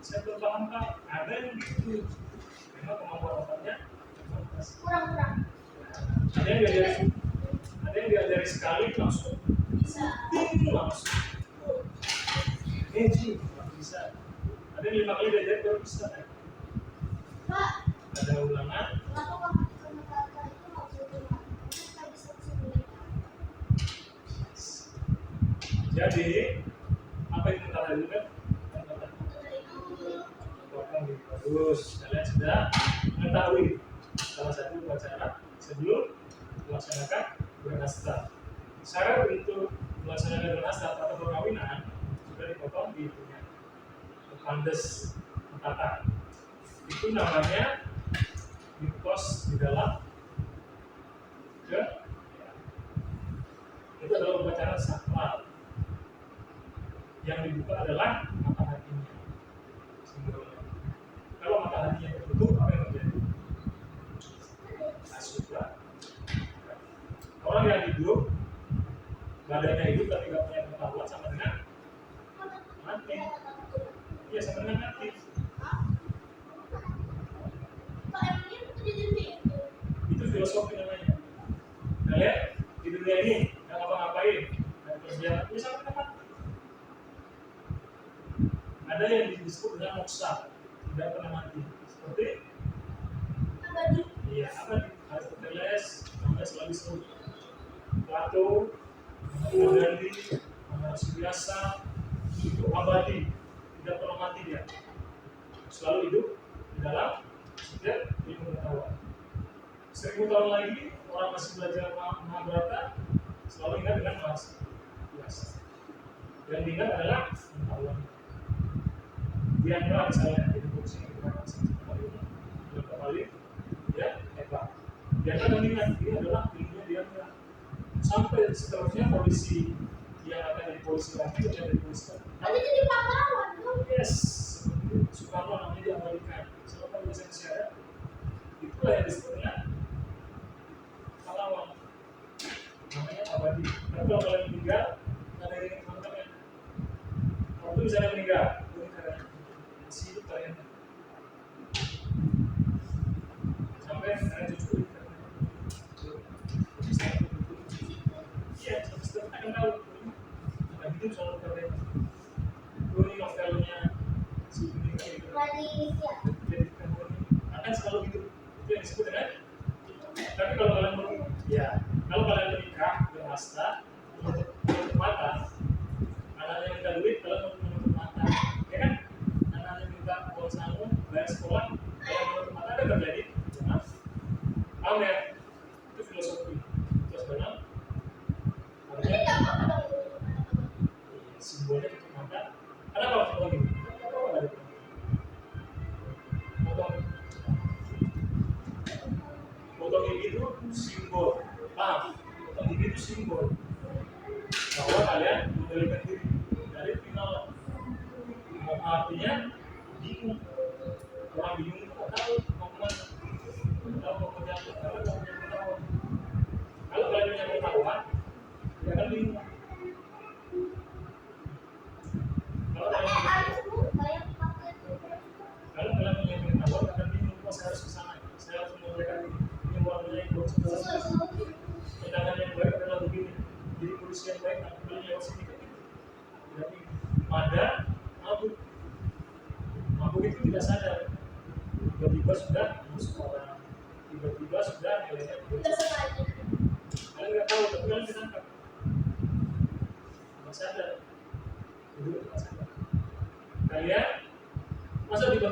saya belum paham Pak. Ada yang gitu. Memang kemampuan otaknya terbatas. Kurang-kurang. Ada yang diajari sekali langsung Bisa. langsung. Ji, nggak bisa. Ada yang 5 kali diajari baru bisa. Pak, Ada ulangan. kenapa kamu sama kakak itu nggak bisa ulangan? Kita bisa sendiri. Jadi apa yang kita lakukan? Bagus, kalian sudah mengetahui salah satu upacara sebelum melaksanakan bernasta. Syarat untuk melaksanakan bernasta atau perkawinan sudah dipotong di punya pandes tata. Itu namanya dipos di dalam ke itu adalah upacara sakral. Yang dibuka adalah mata hatinya. Simbolnya. Kalau mata hatinya tertutup, apa yang terjadi? Asubra. Orang yang hidup, badannya hidup tapi tidak punya pengetahuan sama dengan mati. Iya, sama dengan mati. Pak, emangnya itu di dunia itu? Itu filosofi namanya. Kalian di dunia ini nggak ngapa-ngapain, nggak kerja, bisa kita mati. Ada yang disebut dengan moksa, tidak pernah mati. Seperti Abadi. iya, abadi. Aristoteles, namanya selalu disebut Plato, Gandhi, manusia biasa, itu abadi, tidak pernah mati dia. Selalu hidup di dalam setiap ilmu pengetahuan. 1000 tahun lagi orang masih belajar Mahabharata, selalu ingat dengan bahasa biasa. Yang diingat adalah pengetahuan. Diantara misalnya di kursi kita kembali ya hebat. Diantara mengingat ini adalah ilmunya diantara sampai seterusnya polisi yang akan jadi polisi lagi dan jadi polisi lagi. Nanti jadi pahlawan dong. Yes, seperti Soekarno namanya diabadikan. Selama bisa disiarkan, itulah yang disebutnya pahlawan. Namanya abadi. Tapi kalau kalian meninggal, ada yang teman-teman. Waktu misalnya meninggal, ini karena masih hidup kalian. Sampai kalian cucu iya, setiap akan tahu. Nah, hidup selalu kalian. Ini novelnya si meninggal itu. Malaysia. Akan selalu hidup. Itu yang disebut dengan. Tapi kalau kalian kalau kalian menikah berhasta menutup mata, anaknya minta duit, kalian menutup mata, ya kan? Anaknya minta uang saku, bayar sekolah, kalian menutup mata, ada terjadi? Ya, paham ya? Itu filosofi. Terus benar? Jadi nggak apa-apa dong. Simbolnya tutup mata. Kenapa harus potong gini? Potong gigi itu simbol. Paham? Potong gigi itu simbol bahwa kalian mengembalikan diri dari final. Artinya bingung. Orang bingung itu nggak tahu mau kemana, nggak tahu mau kerja apa, karena nggak punya pengetahuan. Kalau kalian punya pengetahuan, ya kan bingung. Kalau kalian punya pengetahuan, akan bingung. Oh, saya harus ke sana, saya harus mengerjakan ini warnanya yang bagus. Tindakan yang baik adalah begini. Jadi polisi yang baik, aku beli lewat sini. Jadi pada mabuk itu tidak sadar. Tiba-tiba sudah masuk orang, tiba-tiba sudah nilainya Nggak sengaja. kalian nggak tahu, tapi kalian ditangkap. Nggak sadar, itu nggak sadar.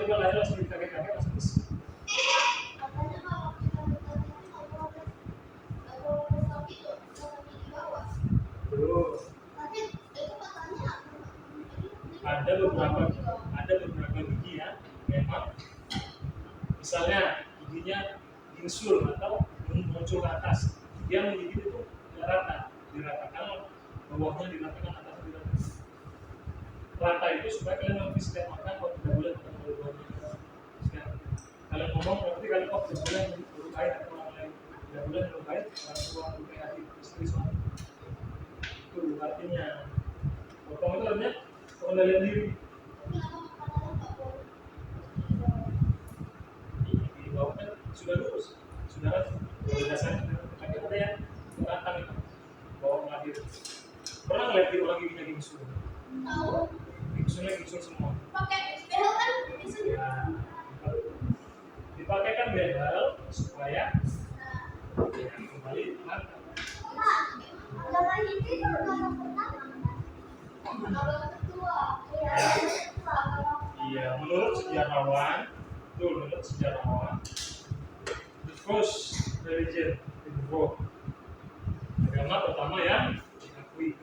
tiba-tiba lahir langsung kakek-kakek langsung besar. Katanya kalau kita bertanya nggak boleh stop itu, stop di bawah. Terus Tapi itu katanya ada beberapa gigi ya memang misalnya giginya gingsul atau muncul ke atas, dia menggigit itu tidak rata, diratakan bawahnya diratakan, atasnya diratakan. Rata itu supaya kalian mengerti setiap makan kalau tidak boleh makan bawah-bawahnya. Kalian ngomong berarti kalian tidak boleh minum air atau orang lain, tidak boleh minum air orang tua, minum air istri suami. Itu artinya potong itu artinya pengendalian diri. kenapa makanan nggak boleh Di bawah kan sudah lurus, sudah rata. Dasarnya tapi ada yang rata itu bawah mengalir. Pernah ngeliat di orang giginya gingsul? tahu Gingsulnya gingsul semua. pakai behel kan biasanya. Ya, dipakai kan bedal supaya ya, kembali rata. Agama Hindu itu agama pertama. Agama kedua, ya kedua agama. Iya, menurut sejarawan, the first religion in the world, agama pertama yang diakui